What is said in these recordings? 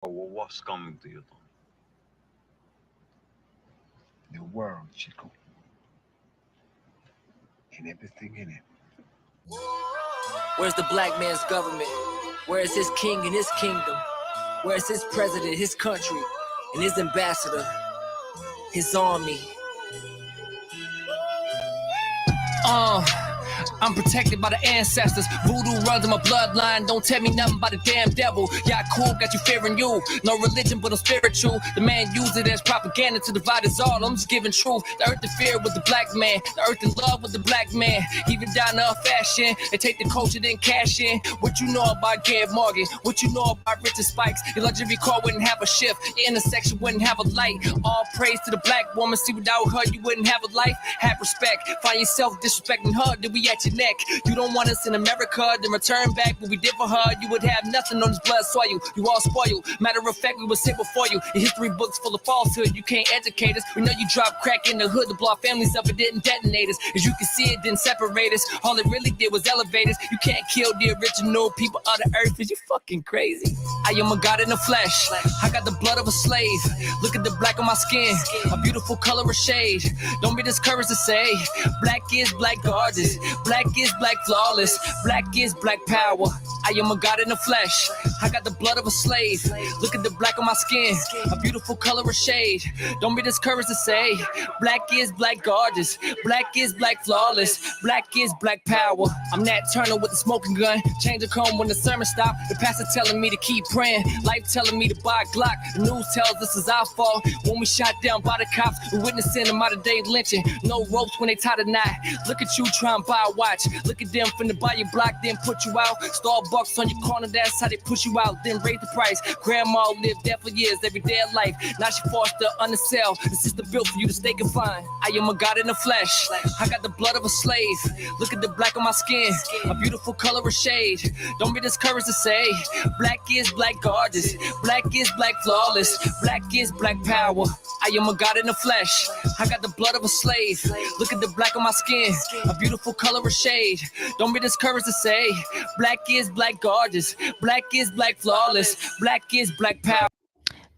What's coming to you, Tony? The world, Chico, and everything in it. Where's the black man's government? Where is his king and his kingdom? Where is his president, his country, and his ambassador, his army? Uh, I'm protected by the ancestors. Voodoo runs in my bloodline. Don't tell me nothing about the damn devil. Yeah, cool, got you fearing you. No religion, but I'm spiritual. The man used it as propaganda to divide us all. I'm just giving truth. The earth in fear with the black man. The earth in love with the black man. Even down to fashion. They take the culture, then cash in. What you know about Gab Morgan? What you know about Richard Spikes? Your luxury car wouldn't have a shift. Your intersection wouldn't have a light. All praise to the black woman. See, without her, you wouldn't have a life. Have respect. Find yourself disrespecting her, then we at your neck. You don't want us in America, then return back what we did for her. You would have nothing on this blood soil. You all spoiled. Matter of fact, we would say before you. Your history books full of falsehood. You can't educate us. We know you dropped crack in the hood to blow our families up. It didn't detonate us. As you can see, it didn't separate us. All it really did was elevate us. You can't kill the original people of the earth. Is you fucking crazy? I am a god in the flesh. I got the blood of a slave. Look at the black on my skin. A beautiful color of shade. Don't be discouraged to say black is black gorgeous. Black is black flawless. Black is black power. I am a god in the flesh. I got the blood of a slave. Look at the black on my skin. A beautiful color of shade. Don't be discouraged to say black is black gorgeous. Black is black flawless. Black is black power. I'm Nat Turner with the smoking gun. Change the comb when the sermon stop. The pastor telling me to keep praying. Life telling me to buy a Glock. The news tells us it's our fault. When we shot down by the cops, we're witnessing a modern day lynching. No ropes when they tie the knot. Look at you trying to buy a watch. Look at them finna buy your block, then put you out. Starbucks on your corner, that's how they push you out. Then raise the price. Grandma lived there for years, every day of life. Now she forced to undersell. The system built for you to stay confined. I am a god in the flesh. I got the blood of a slave. Look at the black on my skin. A beautiful color of shade. Don't be discouraged to say black is black gorgeous. Black is black flawless. Black is black power. I am a god in the flesh. I got the blood of a slave. Look at the black on my skin. A beautiful color of shade. Don't be discouraged to say black is black gorgeous. Black is black flawless. Black is black power.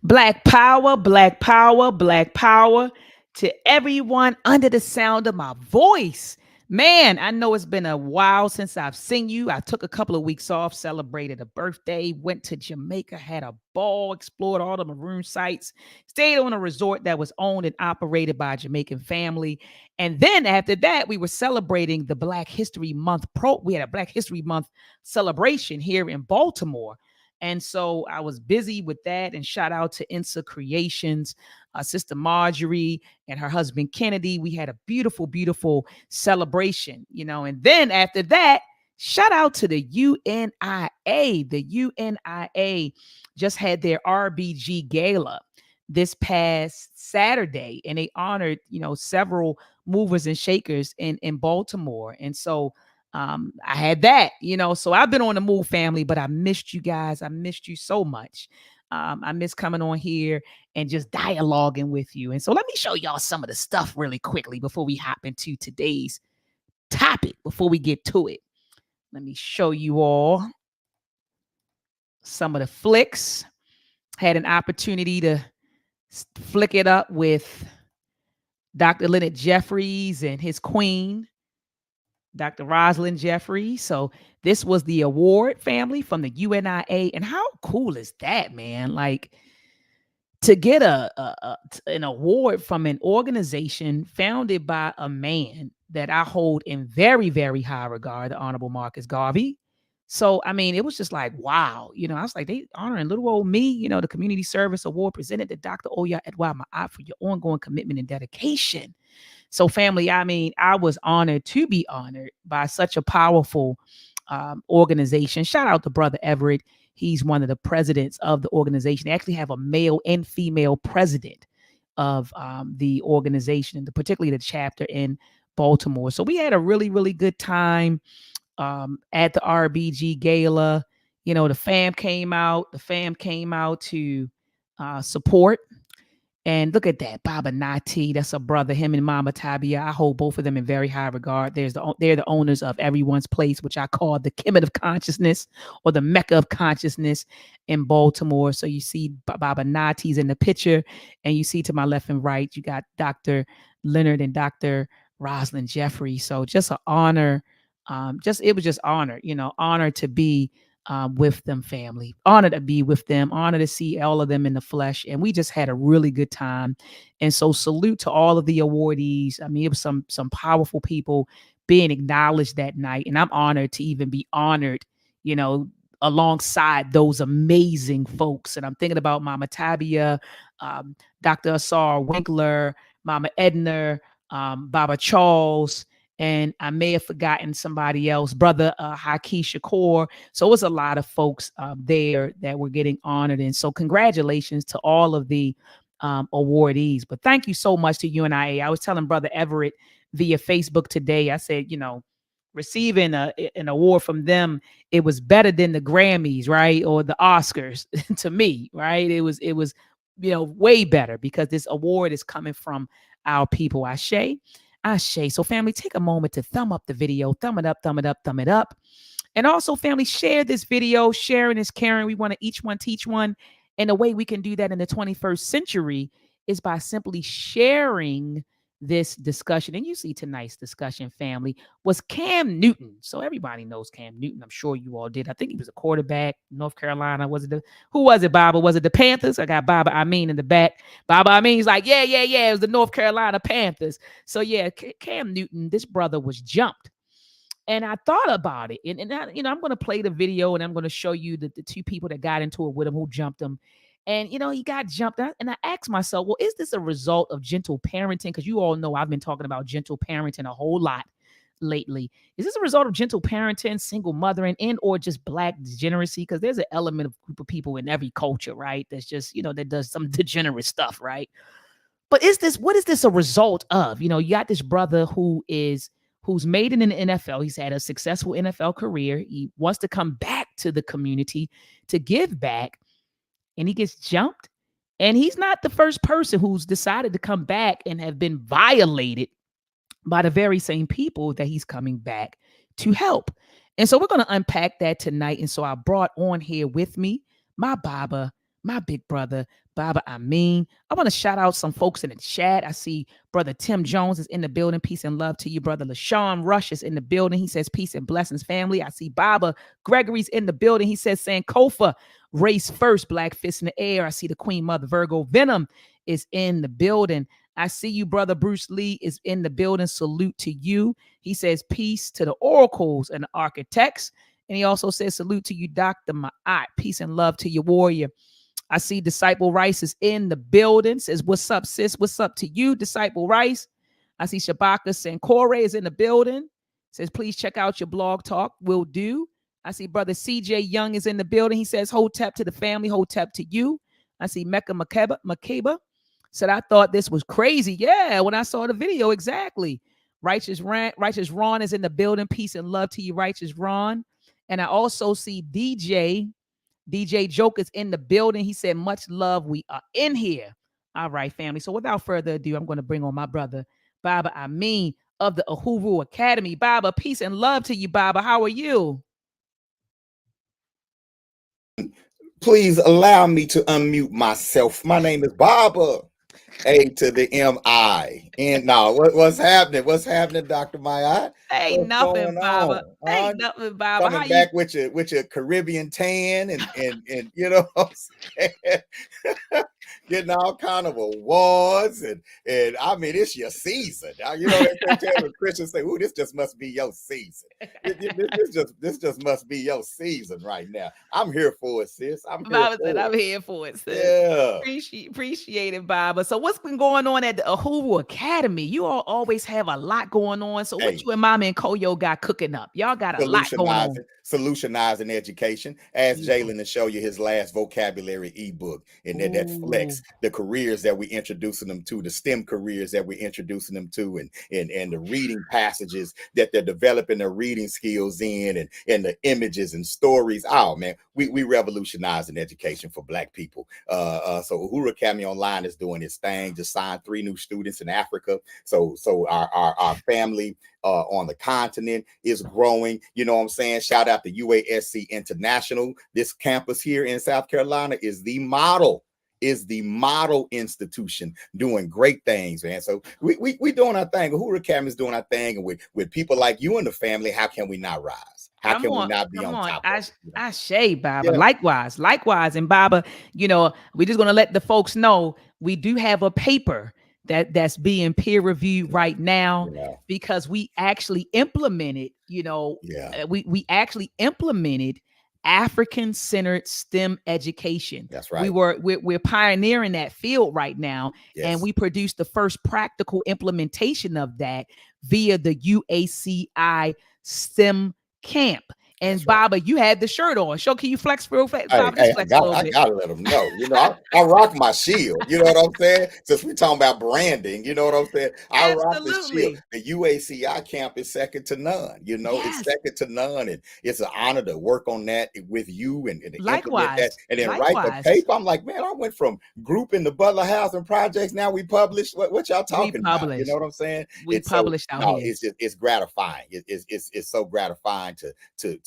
Black power, black power, black power to everyone under the sound of my voice. Man, I know it's been a while since I've seen you. I took a couple of weeks off, celebrated a birthday, went to Jamaica, had a ball, explored all the maroon sites, stayed on a resort that was owned and operated by a Jamaican family. And then after that, we were celebrating the Black History Month we had a Black History Month celebration here in Baltimore. And so I was busy with that. And shout out to INSA Creations, Sister Marjorie and her husband Kennedy. We had a beautiful, beautiful celebration, And then after that, shout out to the UNIA. The UNIA just had their RBG gala this past Saturday, and they honored, several movers and shakers in Baltimore. And so I had that, so I've been on the move, family, but I missed you guys. I missed you so much. I miss coming on here and just dialoguing with you. And so let me show y'all some of the stuff really quickly before we hop into today's topic, before we get to it. Let me show you all some of the flicks. Had an opportunity to flick it up with Dr. Leonard Jeffries and his queen, Dr. Rosalind Jeffries. So this was the award, family, from the UNIA. And how cool is that, man? Like, to get an award from an organization founded by a man that I hold in very, very high regard, the Honorable Marcus Garvey. So, I mean, it was just like, wow. I was like, they honoring little old me, the Community Service Award presented to Dr. Oya Edwa Ma'at for your ongoing commitment and dedication. So, family, I mean, I was honored to be honored by such a powerful organization. Shout out to Brother Everett. He's one of the presidents of the organization. They actually have a male and female president of the organization, and particularly the chapter in Baltimore. So we had a really, really good time at the RBG Gala. The fam came out. The fam came out to support. And look at that, Baba Nati. That's a brother. Him and Mama Tabia. I hold both of them in very high regard. They're the owners of Everyone's Place, which I call the Kemet of Consciousness or the Mecca of Consciousness in Baltimore. So you see Baba Nati's in the picture, and you see to my left and right, you got Dr. Leonard and Dr. Rosalind Jeffrey. So just an honor. It was just honor, honor to be with them, family. Honor to be with them. Honor to see all of them in the flesh. And we just had a really good time. And so salute to all of the awardees. I mean, it was some powerful people being acknowledged that night. And I'm honored to even be honored, alongside those amazing folks. And I'm thinking about Mama Tabia, Dr. Asar Winkler, Mama Edna, Baba Charles, and I may have forgotten somebody else, Brother Haki Shakur. So it was a lot of folks there that were getting honored. And so congratulations to all of the awardees. But thank you so much to UNIA. I was telling Brother Everett via Facebook today, I said, receiving an award from them, it was better than the Grammys, right? Or the Oscars to me, right? It was, way better because this award is coming from our people. Ashe. So family, take a moment to thumb up the video, thumb it up, thumb it up, thumb it up. And also family, share this video. Sharing is caring. We want to each one teach one. And the way we can do that in the 21st century is by simply sharing this discussion. And you see tonight's discussion, family, was Cam Newton. So everybody knows Cam Newton. I'm sure you all did. I think he was a quarterback, North Carolina. Who was it, Baba? Was it the Panthers? I got Baba Amin in the back. Baba Amin's like, yeah. It was the North Carolina Panthers. So yeah, Cam Newton, this brother was jumped. And I thought about it. And I'm going to play the video and I'm going to show you the two people that got into it with him, who jumped him. And, he got jumped out. And I asked myself, well, is this a result of gentle parenting? Because you all know I've been talking about gentle parenting a whole lot lately. Is this a result of gentle parenting, single mothering, and or just Black degeneracy? Because there's an element of group of people in every culture, right? That's just, that does some degenerate stuff, right? But what is this a result of? You got this brother who's made it in the NFL. He's had a successful NFL career. He wants to come back to the community to give back, and he gets jumped. And he's not the first person who's decided to come back and have been violated by the very same people that he's coming back to help. And so we're going to unpack that tonight. And so I brought on here with me my Baba, my big brother, Baba Amin. I want to shout out some folks in the chat. I see Brother Tim Jones is in the building. Peace and love to you. Brother LaShawn Rush is in the building. He says, peace and blessings, family. I see Baba Gregory's in the building. He says, Sankofa, race first, Black fist in the air. I see the Queen Mother Virgo Venom is in the building. I see you, Brother Bruce Lee is in the building. Salute to you. He says, peace to the oracles and the architects. And he also says, salute to you, Dr. Maat. Peace and love to your warrior. I see Disciple Rice is in the building. Says, what's up, sis? What's up to you, Disciple Rice? I see Shabaka Sankore is in the building. Says, please check out your blog talk. Will do. I see Brother CJ Young is in the building. He says, Hotep to the family. Hotep to you. I see Mecca Makeba said, I thought this was crazy. Yeah, when I saw the video, exactly. Righteous Ron is in the building. Peace and love to you, Righteous Ron. And I also see DJ Joker's in the building. He said, much love. We are in here. All right, family. So without further ado, I'm going to bring on my brother, Baba Amin of the Uhuru Academy. Baba, peace and love to you, Baba. How are you? Please allow me to unmute myself. My name is Baba. A to the M-I. And now, what's happening? What's happening, Dr. Maat? Ain't nothing, Baba. Ain't nothing, Baba. Coming back with your Caribbean tan and what I'm saying? Getting all kind of awards and I mean, it's your season. When Christians say, "Ooh, this just must be your season." This just must be your season right now. I'm here for it, sis. I'm here for it, sis. Yeah. Appreciate it, Baba. So what's been going on at the Uhuru Academy? You all always have a lot going on. So what you and Mama and Koyo got cooking up? Y'all got a lot going on. Solutionizing education. Ask Jalen to show you his last vocabulary ebook, and that flex the careers that we're introducing them to, the STEM careers that we're introducing them to, and the reading passages that they're developing their reading skills in, and the images and stories. Oh man, we revolutionizing education for Black people. So Uhuru Academy Online is doing its thing. Just signed 3 new students in Africa. So our family on the continent is growing. You know what I'm saying? Shout out to UASC International. This campus here in South Carolina is the model institution, doing great things, man. So we doing our thing. Uhuru Academy is doing our thing, and with people like you and the family, how can we not rise? How can we not be on top of it? I say, Baba. Yeah. Likewise. And Baba, we're just gonna let the folks know we do have a paper that's being peer reviewed right now, because we actually implemented, we actually implemented African-centered STEM education. That's right. We're pioneering that field right now, and we produced the first practical implementation of that via the UACI STEM camp. And that's Baba, you had the shirt on. Can you flex real fast? Baba, I gotta let them know. I rock my shield. You know what I'm saying? Since we're talking about branding, you know what I'm saying? I rock the shield. The UACI camp is second to none. It's second to none, and it's an honor to work on that with you and implement that, and then write the paper. I'm like, man, I went from group in the Butler Housing Projects. Now we published. What y'all talking about? You know what I'm saying? We published out here. It's gratifying. It's so gratifying to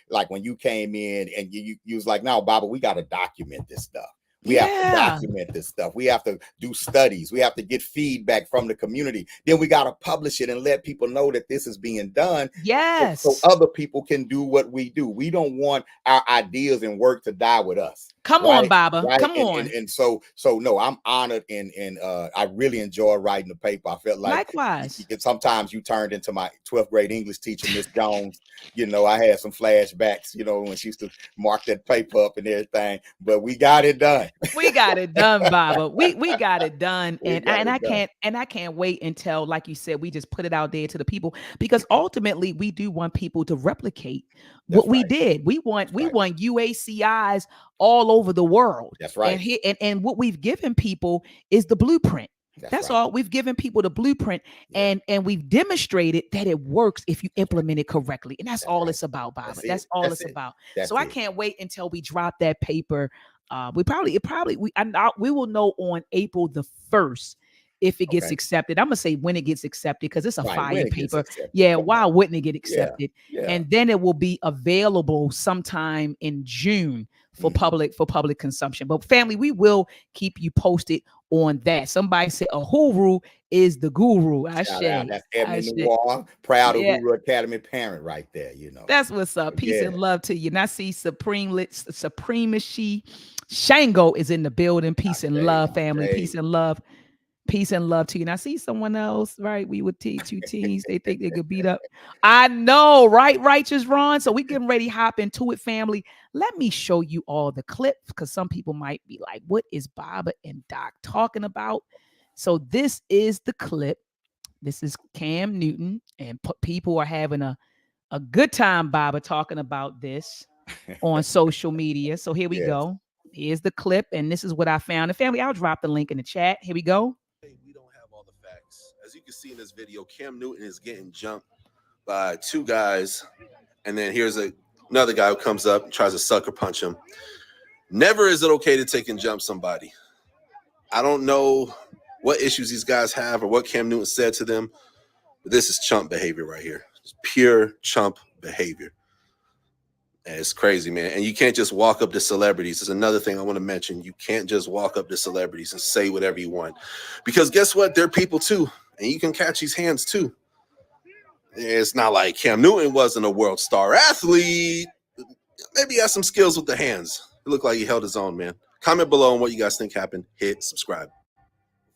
like when you came in and you was like, no, Baba, we got to document this stuff. We have to document this stuff. We have to do studies. We have to get feedback from the community. Then we got to publish it and let people know that this is being done. Yes. So other people can do what we do. We don't want our ideas and work to die with us. Come on, Baba. Right? Come on. And so no, I'm honored and I really enjoy writing the paper. I felt like likewise. Sometimes you turned into my 12th grade English teacher, Miss Jones. I had some flashbacks, when she used to mark that paper up and everything. But we got it done. We got it done, Baba. We got it done. I can't wait until, like you said, we just put it out there to the people, because ultimately we do want people to replicate what we did. We want UACIs all over the world. That's right. And what we've given people is the blueprint. That's right. All. We've given people the blueprint, and we've demonstrated that it works if you implement it correctly. And that's all it's about, Baba. That's all it's about. So I can't wait until we drop that paper. We will know on April the 1st if it gets accepted. I'm gonna say when it gets accepted, because it's a fire paper. Yeah, why wouldn't it get accepted? Yeah. And then it will be available sometime in June for public consumption. But family, we will keep you posted on that. Somebody said Uhuru is the guru. That's Amin, proud Uhuru Academy parent right there. That's what's up. Peace and love to you. And I see Supremacy Shango is in the building. Peace and love, family. Peace and love. Peace and love to you. And I see someone else, right? We would teach 2 teams. They think they could beat up. I know, right? Righteous Ron. So we getting ready to hop into it, family. Let me show you all the clips, because some people might be like, what is Baba and Doc talking about? So this is the clip. This is Cam Newton, and people are having a good time, Baba, talking about this on social media. So here we go. Here's the clip, and this is what I found. And family, I'll drop the link in the chat. Here we go. We don't have all the facts. As you can see in this video, Cam Newton is getting jumped by 2 guys, and then here's another guy who comes up and tries to sucker punch him. Never is it okay to take and jump somebody. I don't know what issues these guys have or what Cam Newton said to them, but this is chump behavior right here. It's pure chump behavior. And it's crazy, man. And you can't just walk up to celebrities. There's another thing I want to mention. You can't just walk up to celebrities and say whatever you want, because guess what? They're people too, and you can catch these hands too. It's not like Cam Newton wasn't a world star athlete. Maybe he has some skills with the hands. It looked like he held his own, man. Comment below on what you guys think happened. Hit subscribe.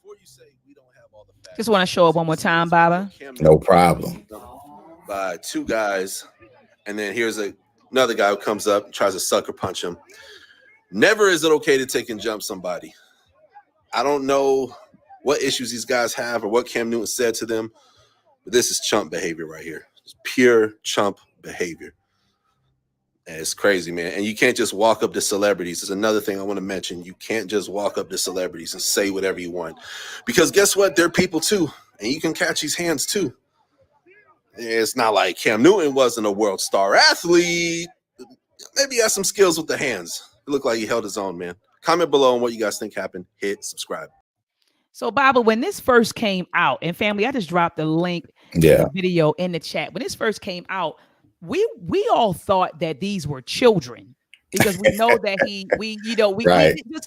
Before you say we don't have all the facts, just want to show up one more time, Baba. No problem. By 2 guys, and then here's another guy who comes up and tries to sucker punch him. Never is it okay to take and jump somebody. I don't know what issues these guys have or what Cam Newton said to them, but this is chump behavior right here. It's pure chump behavior. It's crazy, man. And you can't just walk up to celebrities. There's another thing I want to mention. You can't just walk up to celebrities and say whatever you want. Because guess what? They're people too. And you can catch these hands too. It's not like Cam Newton wasn't a world star athlete. Maybe he has some skills with the hands. It looked like he held his own, man. Comment below on what you guys think happened. Hit subscribe. So, Baba, when this first came out, and family, I just dropped the link to the video in the chat. When this first came out, we all thought that these were children because we know that we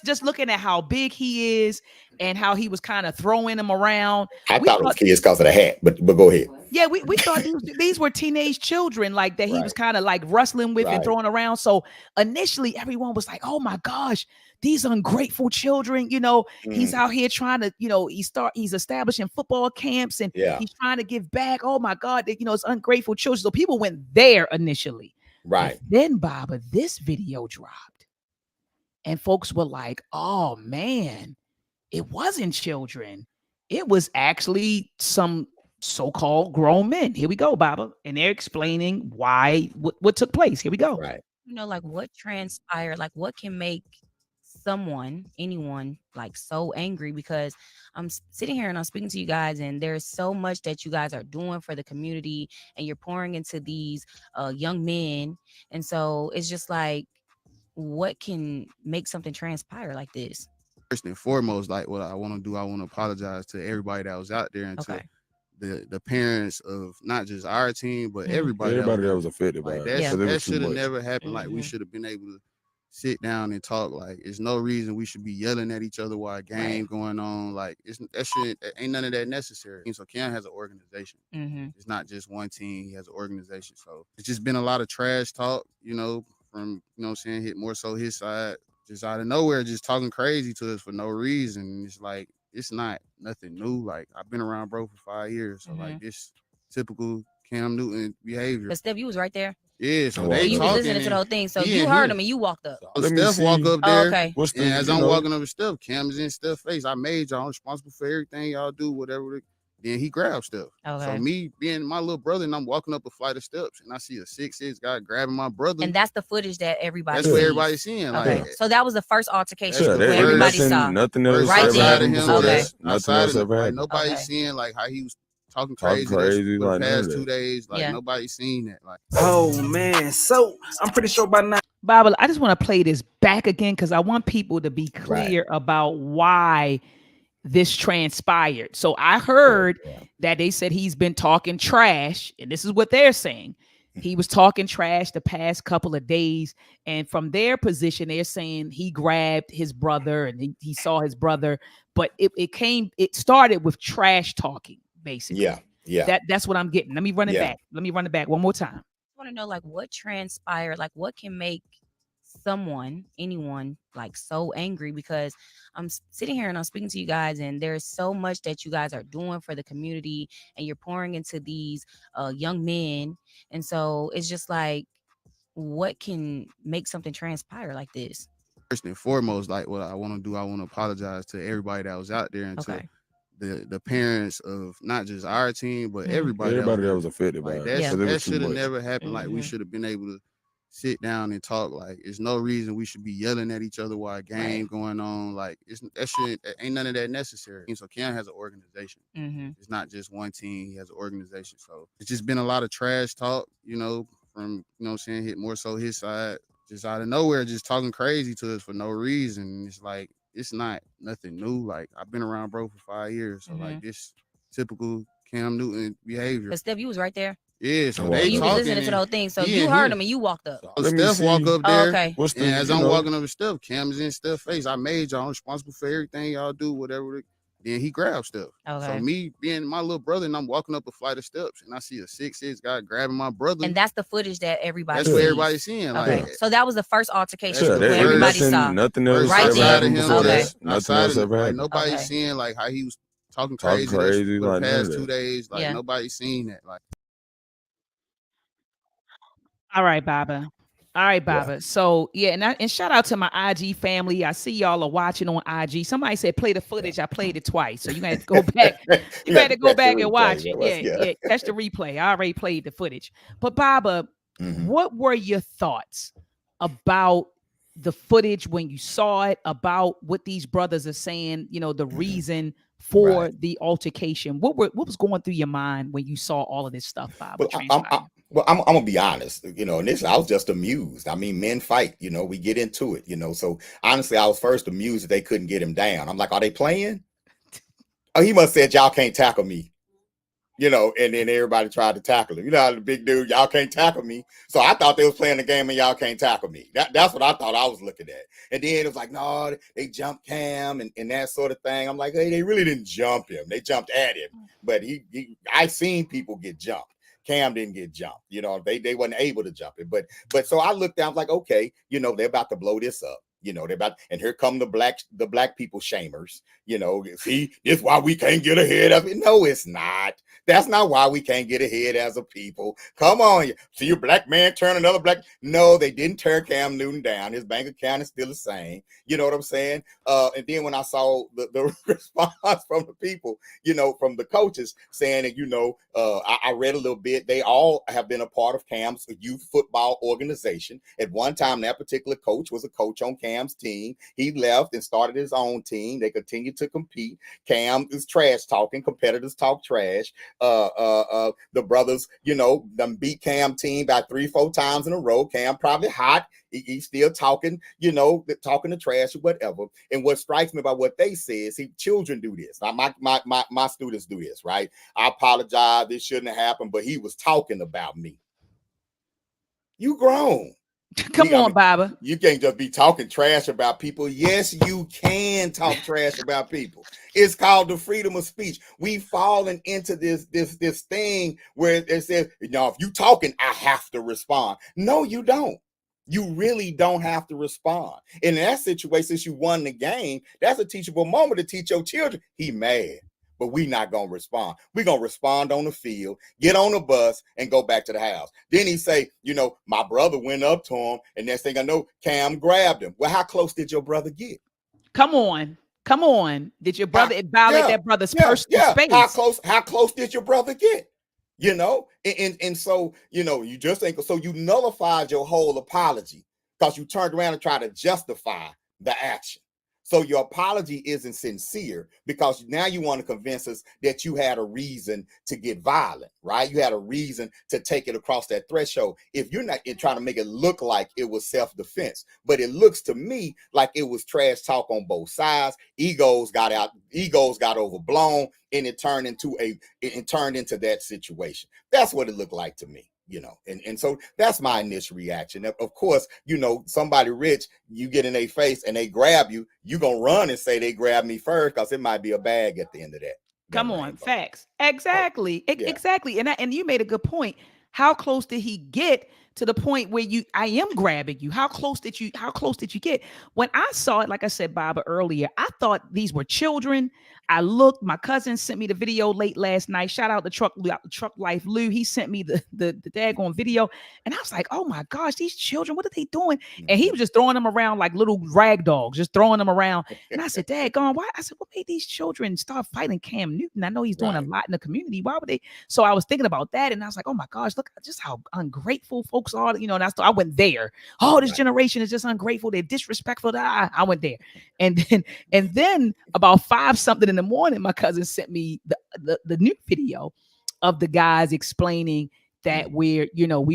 just looking at how big he is and how he was kind of throwing them around. I thought it was kids because of the hat, but go ahead. Yeah, we thought these were teenage children, like that he was kind of like wrestling with and throwing around. So initially, everyone was like, "Oh my gosh, these ungrateful children!" He's out here trying to, he's establishing football camps and he's trying to give back. Oh my God, it's ungrateful children. So people went there initially, right? But then, Baba, this video dropped, and folks were like, "Oh man, it wasn't children; it was actually some." So-called grown men. Here we go, Baba, and they're explaining why what took place. Here we go. Right. Like what transpired, like what can make anyone like so angry, because I'm sitting here and I'm speaking to you guys and there's so much that you guys are doing for the community and you're pouring into these young men, and so it's just like, what can make something transpire like this? First and foremost, like what I want to do, I want to apologize to everybody that was out there and to the parents of not just our team, but everybody that was affected by it. That should have never happened. Like we should have been able to sit down and talk. Like there's no reason we should be yelling at each other while a game going on. Like ain't none of that necessary. So Cam has an organization. It's not just one team. He has an organization. So it's just been a lot of trash talk, from, hit more so his side, just out of nowhere, just talking crazy to us for no reason. It's like, it's not nothing new. Like I've been around bro for 5 years. So like this typical Cam Newton behavior. But Steph, you was right there. Yeah, so you was listening to the whole thing. So you heard him and you walked up. So Steph walk up there. Okay. And as I'm walking up with Steph, Cam is in Steph's face. I made y'all responsible for everything y'all do, whatever. Then he grabs Steph. Okay. So me being my little brother, and I'm walking up a flight of steps, and I see a 6'6" guy grabbing my brother. And that's the footage that everybody That's what everybody's seeing. Okay. Like, so that was the first altercation where everybody saw. Nothing else right outside of him. Okay. Outside of him. Like, nobody's seeing like how he was talking crazy for the past 2 days. Like nobody's seen that. Like, oh man, so I'm pretty sure by now. Baba, I just want to play this back again because I want people to be clear about why this transpired. So I heard that they said he's been talking trash, and this is what they're saying. He was talking trash the past couple of days, and from their position, they're saying he grabbed his brother and he saw his brother, but it started with trash talking, basically. Yeah. That's what I'm getting. Let me run it back. Let me run it back one more time. I want to know like what transpired, like what can make anyone like so angry, because I'm sitting here and I'm speaking to you guys and there's so much that you guys are doing for the community and you're pouring into these young men, and so it's just like, what can make something transpire like this? First and foremost, like what I want to do, I want to apologize to everybody that was out there and to the parents of not just our team, but everybody that was affected by it. That should have never happened. Like we should have been able to sit down and talk. Like there's no reason we should be yelling at each other while a game going on. Like ain't none of that necessary. So Cam has an organization. It's not just one team. He has an organization. So it's just been a lot of trash talk, from hit more so his side, just out of nowhere, just talking crazy to us for no reason. It's like, it's not nothing new. Like I've been around bro for 5 years. So like this typical Cam Newton behavior. But Steph, you was right there. Yeah, so you was listening to the whole thing. So you heard him and you walked up. So Steph walk up there. Okay. And as I'm walking up with Steph, Cam is in Steph's face. I made y'all responsible for everything y'all do, whatever. Then he grabs Steph. Okay. So me being my little brother, and I'm walking up a flight of steps, and I see a 6'6" guy grabbing my brother. And that's the footage that everybody That's what everybody's seeing. Okay. Like, so that was the first altercation everybody saw. Nothing else outside of him. Nothing else ever happened. Nobody's seeing like how he was talking crazy for the past 2 days. Like nobody's seen that. Like, all right, Baba. So and shout out to my IG family. I see y'all are watching on IG. Somebody said play the footage. I played it twice, so you got to go back. You got to go back and watch it. Yeah, catch the replay. I already played the footage. But Baba, What were your thoughts about the footage when you saw it, about what these brothers are saying, you know, the reason for the altercation? What was going through your mind when you saw all of this stuff, Bob? I'm gonna be honest, you know, initially I was just amused. I mean, men fight, you know, we get into it, you know. So honestly, I was first amused that they couldn't get him down. I'm like, are they playing? Oh, he must have said, y'all can't tackle me. You know, and then everybody tried to tackle him. You know how the big dude, y'all can't tackle me. So I thought they was playing the game and y'all can't tackle me. That's what I thought I was looking at. And then it was like, no, they jumped Cam and that sort of thing. I'm like, hey, they really didn't jump him. They jumped at him. But I seen people get jumped. Cam didn't get jumped. You know, they wasn't able to jump it. But so I looked down, like, okay, you know, they're about to blow this up. You know, they're about, and here come the black people shamers. You know, see, this why we can't get ahead of it. No, it's not. That's not why we can't get ahead as a people. Come on. See your black man turn another black. No, they didn't turn Cam Newton down. His bank account is still the same. You know what I'm saying? And then when I saw the response from the people, you know, from the coaches saying that, you know, I read a little bit. They all have been a part of Cam's youth football organization. At one time, that particular coach was a coach on Cam's team. He left and started his own team. They continued to compete. Cam is trash talking. Competitors talk trash. The brothers, you know, them beat Cam team by 3-4 times in a row. Cam probably hot. He's still talking, you know, talking to trash or whatever. And what strikes me about what they say is, children do this. My students do this, right? I apologize. This shouldn't have happened, but he was talking about me. You grown. Come on, Baba. You can't just be talking trash about people. Yes, you can talk trash about people. It's called the freedom of speech. We've fallen into this thing where it says, you know, if you talking, I have to respond. No, you don't. You really don't have to respond. In that situation, since you won the game, that's a teachable moment to teach your children. He mad, but we not going to respond. We're going to respond on the field, get on the bus, and go back to the house. Then he say, you know, my brother went up to him, and next thing I know, Cam grabbed him. Well, how close did your brother get? Come on. Did your brother violate that brother's personal space? How close did your brother get? You know, and so, you know, you just think, so you nullified your whole apology because you turned around and tried to justify the action. So your apology isn't sincere because now you want to convince us that you had a reason to get violent, right? You had a reason to take it across that threshold. If you're not trying to make it look like it was self-defense, but it looks to me like it was trash talk on both sides. Egos got overblown, and it turned into that situation. That's what it looked like to me. You know, and so that's my initial reaction. Of course, you know, somebody rich, you get in their face and they grab you, you gonna run and say they grabbed me first because it might be a bag at the end of that. Come on, facts. Exactly. Exactly. And you made a good point. How close did he get to the point where I am grabbing you? How close did you get? When I saw it, like I said, Baba, earlier, I thought these were children. I looked, my cousin sent me the video late last night. Shout out to Truck Life Lou. He sent me the daggone video. And I was like, oh my gosh, these children, what are they doing? And he was just throwing them around like little rag dogs, just throwing them around. And I said, daggone, why? I said, what made these children start fighting Cam Newton? I know he's doing a lot in the community. Why would they? So I was thinking about that. And I was like, oh my gosh, look just how ungrateful folks are. You know, and I went there. Oh, this generation is just ungrateful. They're disrespectful. I went there. And then about 5-something in the morning, my cousin sent me the new video of the guys explaining that we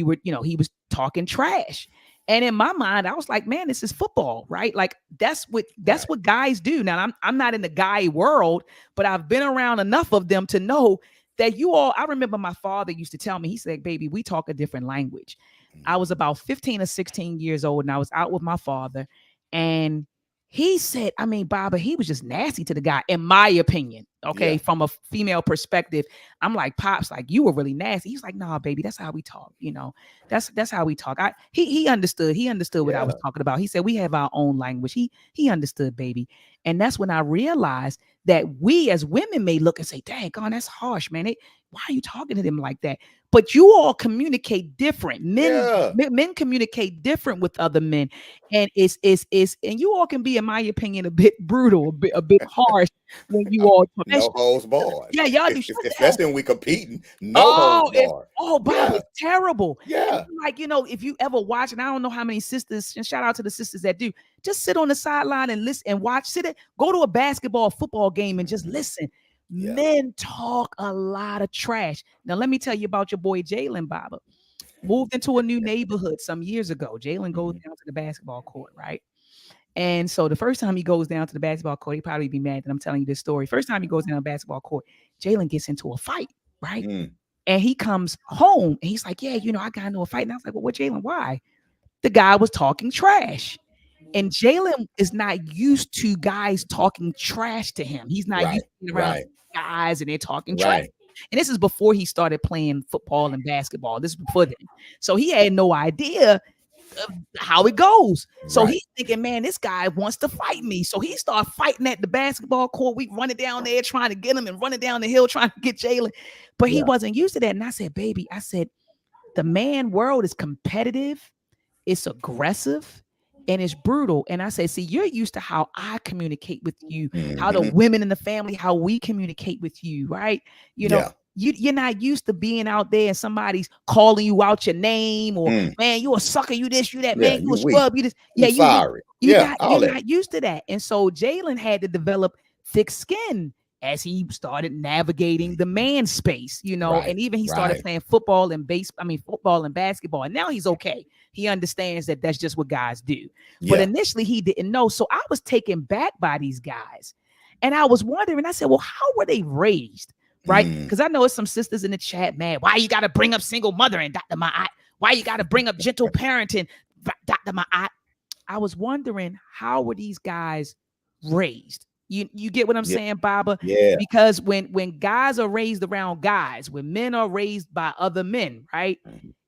were, he was talking trash. And in my mind, I was like, man, this is football, right? Like that's what guys do. Now I'm not in the guy world, but I've been around enough of them to know that I remember my father used to tell me, he said, baby, we talk a different language. I was about 15 or 16 years old and I was out with my father, and he said, I mean, Baba, he was just nasty to the guy, in my opinion. Okay. From a female perspective, I'm like, Pops, like you were really nasty. He's like, nah, baby, that's how we talk. You know, that's how we talk. He understood what I was talking about. He said, we have our own language. He understood, baby. And that's when I realized that we as women may look and say, dang, God, that's harsh, man. Why are you talking to them like that? But you all communicate different. Men communicate different with other men. And and you all can be, in my opinion, a bit brutal, a bit harsh. when you all no holds barred. Yeah, y'all do. Especially when we competing. No holds barred. Bob, it's terrible. Yeah. Like, if you ever watch, and I don't know how many sisters, and shout out to the sisters that do, just sit on the sideline and listen and watch. Go to a basketball, football game and just listen. Yeah. Men talk a lot of trash. Now, let me tell you about your boy Jalen Baba. Moved into a new neighborhood some years ago. Jalen goes down to the basketball court, right? And so the first time he goes down to the basketball court, he probably be mad that I'm telling you this story. First time he goes down to the basketball court, Jalen gets into a fight, right? And he comes home and he's like, yeah, I got into a fight. And I was like, well, what, Jalen? Why? The guy was talking trash. And Jalen is not used to guys talking trash to him. He's not used to being around guys and they're talking trash. And this is before he started playing football and basketball. This is before then. So he had no idea how it goes. So he's thinking, man, this guy wants to fight me. So he started fighting at the basketball court. We running down there trying to get him and running down the hill trying to get Jalen. But he wasn't used to that. And I said, baby, the man world is competitive. It's aggressive. And it's brutal. And I say, see, you're used to how I communicate with you, how the women in the family, how we communicate with you, right? You're not used to being out there and somebody's calling you out your name or man, you a sucker, you this, you that, man, you a scrub, you this. Yeah, you're not used to that. And so Jalen had to develop thick skin as he started navigating the man space, and even he started playing football and basketball. And now he's okay. He understands that that's just what guys do. But initially he didn't know. So I was taken back by these guys. And I was wondering, I said, well, how were they raised? Right? Because I know it's some sisters in the chat, man. Why you got to bring up single mothering, Dr. Maat? Why you got to bring up gentle parenting, Dr. Maat? I was wondering, how were these guys raised? You get what I'm saying, Baba? Yeah. Because when guys are raised around guys, when men are raised by other men, right?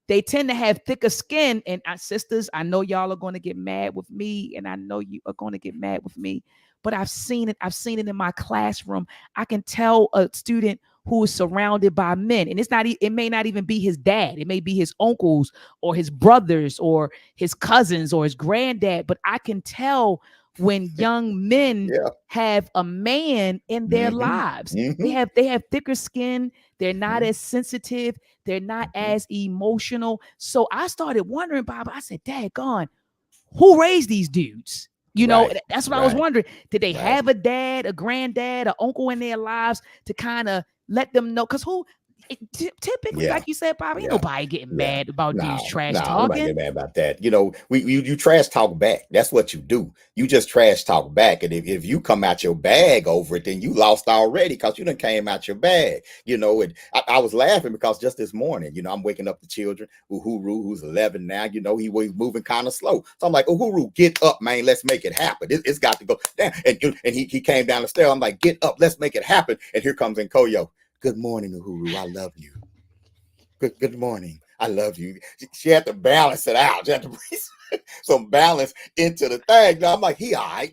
They tend to have thicker skin. And sisters, I know y'all are going to get mad with me, and I know you are going to get mad with me. But I've seen it. I've seen it in my classroom. I can tell a student who is surrounded by men, and it may not even be his dad. It may be his uncles or his brothers or his cousins or his granddad. But I can tell when young men have a man in their lives. They have thicker skin. They're not as sensitive. They're not as emotional. So I started wondering, Bob, I said, daggone, who raised these dudes? That's what I was wondering. Did they have a dad, a granddad, an uncle in their lives to kind of let them know? Because typically, like you said, Bob, ain't nobody getting mad about dudes trash talking. Nobody get mad about that. You trash talk back. That's what you do. You just trash talk back. And if you come out your bag over it, then you lost already because you done came out your bag. And I was laughing because just this morning, I'm waking up the children. Uhuru, who's 11 now, he was moving kind of slow. So I'm like, Uhuru, get up, man. Let's make it happen. It's got to go down. And he came down the stairs. I'm like, get up. Let's make it happen. And here comes Nkoyo. Good morning, Uhuru. I love you. Good morning. I love you. She had to balance it out. She had to bring some balance into the thing. Now I'm like, he all right,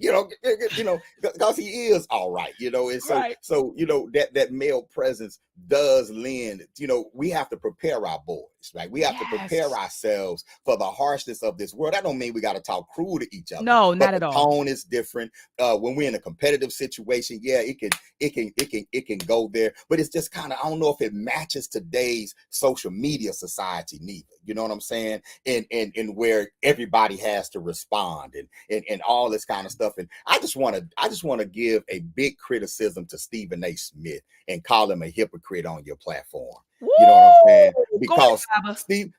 because he is all right, and so that male presence does lend, we have to prepare our boys, right? We have to prepare ourselves for the harshness of this world. That don't mean we got to talk cruel to each other. No, not at all. The tone is different. When we're in a competitive situation, it can go there, but it's just kind of, I don't know if it matches today's social media society neither. You know what I'm saying? And where everybody has to respond and all this kind of stuff. And I just want to give a big criticism to Stephen A. Smith and call him a hypocrite on your platform. Woo! You know what I'm saying? Because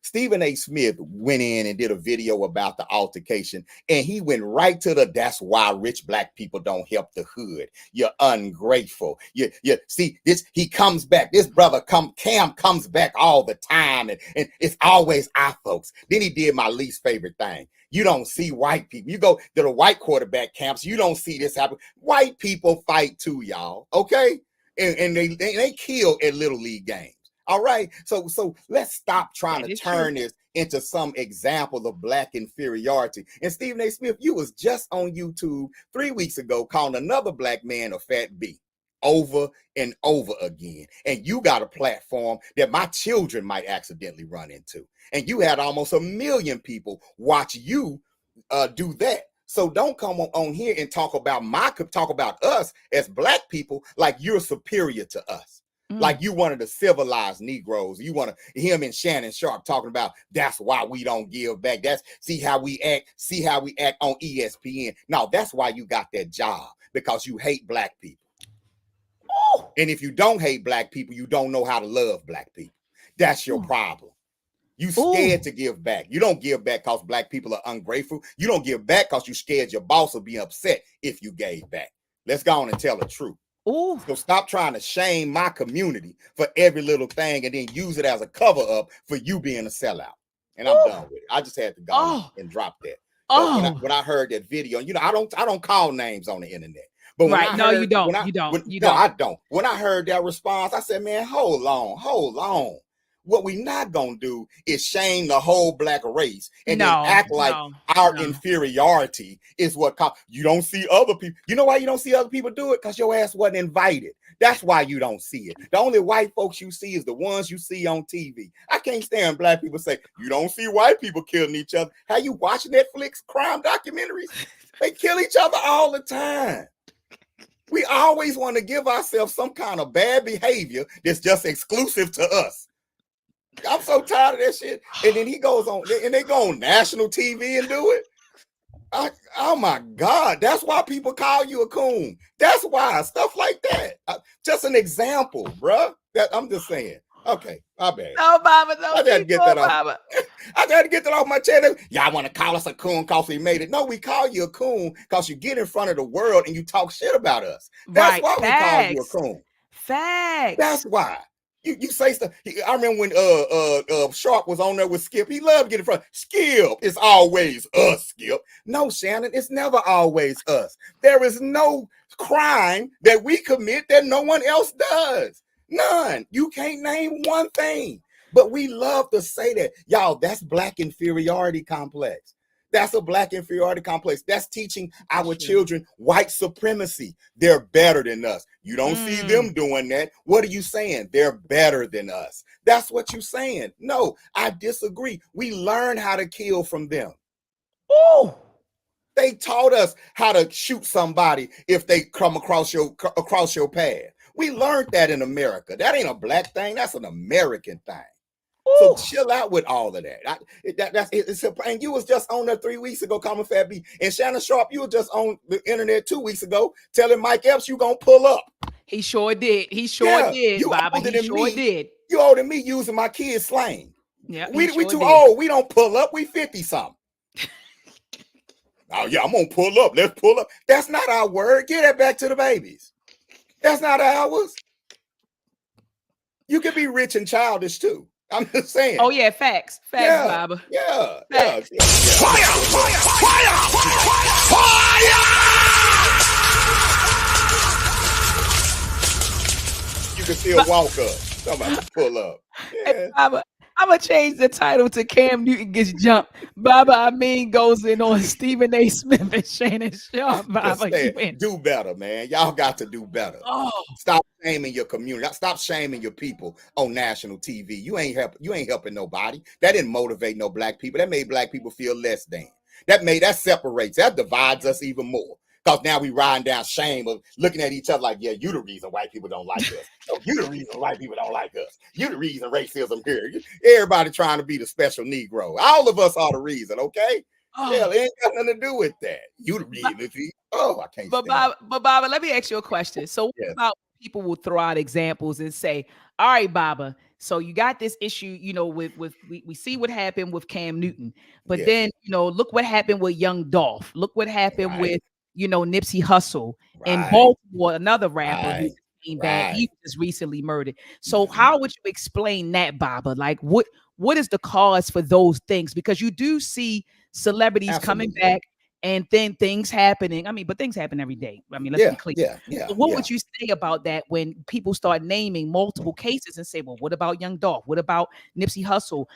Stephen A. Smith went in and did a video about the altercation, and he went right to that's why rich black people don't help the hood. You're ungrateful. You see this. He comes back. This brother Cam comes back all the time, and it's always our folks. Then he did my least favorite thing. You don't see white people. You go to the white quarterback camps. You don't see this happen. White people fight too, y'all. Okay, and they kill at little league games. All right. So let's stop trying to turn this into some example of black inferiority. And Stephen A. Smith, you was just on YouTube 3 weeks ago calling another black man a fat B over and over again. And you got a platform that my children might accidentally run into. And you had almost 1 million people watch you do that. So don't come on here and talk about us as black people like you're superior to us. Like you one of the civilized Negroes. You want to him and Shannon Sharpe talking about that's why we don't give back. That's see how we act on ESPN. No, that's why you got that job, because you hate black people. And if you don't hate black people, you don't know how to love black people. That's your problem. You scared to give back. You don't give back because black people are ungrateful. You don't give back because you scared your boss will be upset if you gave back. Let's go on and tell the truth. So stop trying to shame my community for every little thing and then use it as a cover up for you being a sellout. And I'm done with it. I just had to go and drop that. When I heard that video, you know, I don't call names on the internet. But when I heard, you don't. No, I don't. When I heard that response, I said, man, hold on. What we not gonna do is shame the whole black race and then act like our inferiority is what you don't see other people. You know why you don't see other people do it? Because your ass wasn't invited. That's why you don't see it. The only white folks you see is the ones you see on TV. I can't stand black people say you don't see white people killing each other. How you watch Netflix crime documentaries? They kill each other all the time. We always want to give ourselves some kind of bad behavior that's just exclusive to us. I'm so tired of that shit. And then he goes on, and they go on national TV and do it. Oh my God, that's why people call you a coon. That's why stuff like that. Just an example, bruh. That I'm just saying. Okay, my bad. No, Baba, no. I got to get that off. I got to get that off my chest. Y'all want to call us a coon because we made it? No, we call you a coon because you get in front of the world and you talk shit about us. That's why we call you a coon. Facts. That's why. You say stuff. I remember when Sharpe was on there with Skip. He loved getting in front. Skip, it's always us, Skip. No, Shannon, it's never always us. There is no crime that we commit that no one else does. None. You can't name one thing. But we love to say that. Y'all, that's black inferiority complex. That's a black inferiority complex. That's teaching our children white supremacy. They're better than us. You don't see them doing that. What are you saying? They're better than us. That's what you're saying. No, I disagree. We learn how to kill from them. They taught us how to shoot somebody if they come across your path. We learned that in America. That ain't a black thing. That's an American thing. So chill out with all of that. And you was just on there 3 weeks ago, Common Fat B. And Shannon Sharpe, you were just on the internet 2 weeks ago telling Mike Epps you gonna pull up. He sure did. He sure did, you Baba. He sure did. You older than me using my kids' slang. Yeah, we too old. We don't pull up. We 50-something. Oh yeah, I'm gonna pull up. Let's pull up. That's not our word. Get that back to the babies. That's not ours. You can be rich and childish too. I'm just saying. Oh yeah, facts, Baba. Yeah. Facts. Fire! You can still walk up. Somebody pull up. Yeah. Hey, Baba, I'm gonna change the title to Cam Newton gets jumped. Baba Amin goes in on Stephen A. Smith and Shannon Sharpe. Baba, do better, man. Y'all got to do better. Stop shaming your community. Stop shaming your people on national TV. You ain't helping nobody. That didn't motivate no black people. That made black people feel less than. That separates. That divides us even more. Because now we riding down shame of looking at each other like, yeah, you the reason white people don't like us. No, you the reason white people don't like us. You the reason racism here. Everybody trying to be the special Negro. All of us are the reason, okay? Yeah, it ain't got nothing to do with that. You the reason. I can't. But Baba, let me ask you a question. So what about people will throw out examples and say, all right, Baba, so you got this issue, you know, with we see what happened with Cam Newton, but then, you know, look what happened with young Dolph. Look what happened with, you know, Nipsey Hussle in Baltimore, another rapper who came back. He was just recently murdered. So how would you explain that, Baba? Like what is the cause for those things? Because you do see celebrities coming back and then things happening. I mean, but things happen every day. I mean, let's be clear. So what would you say about that when people start naming multiple cases and say, well, what about young Dolph? What about Nipsey Hussle?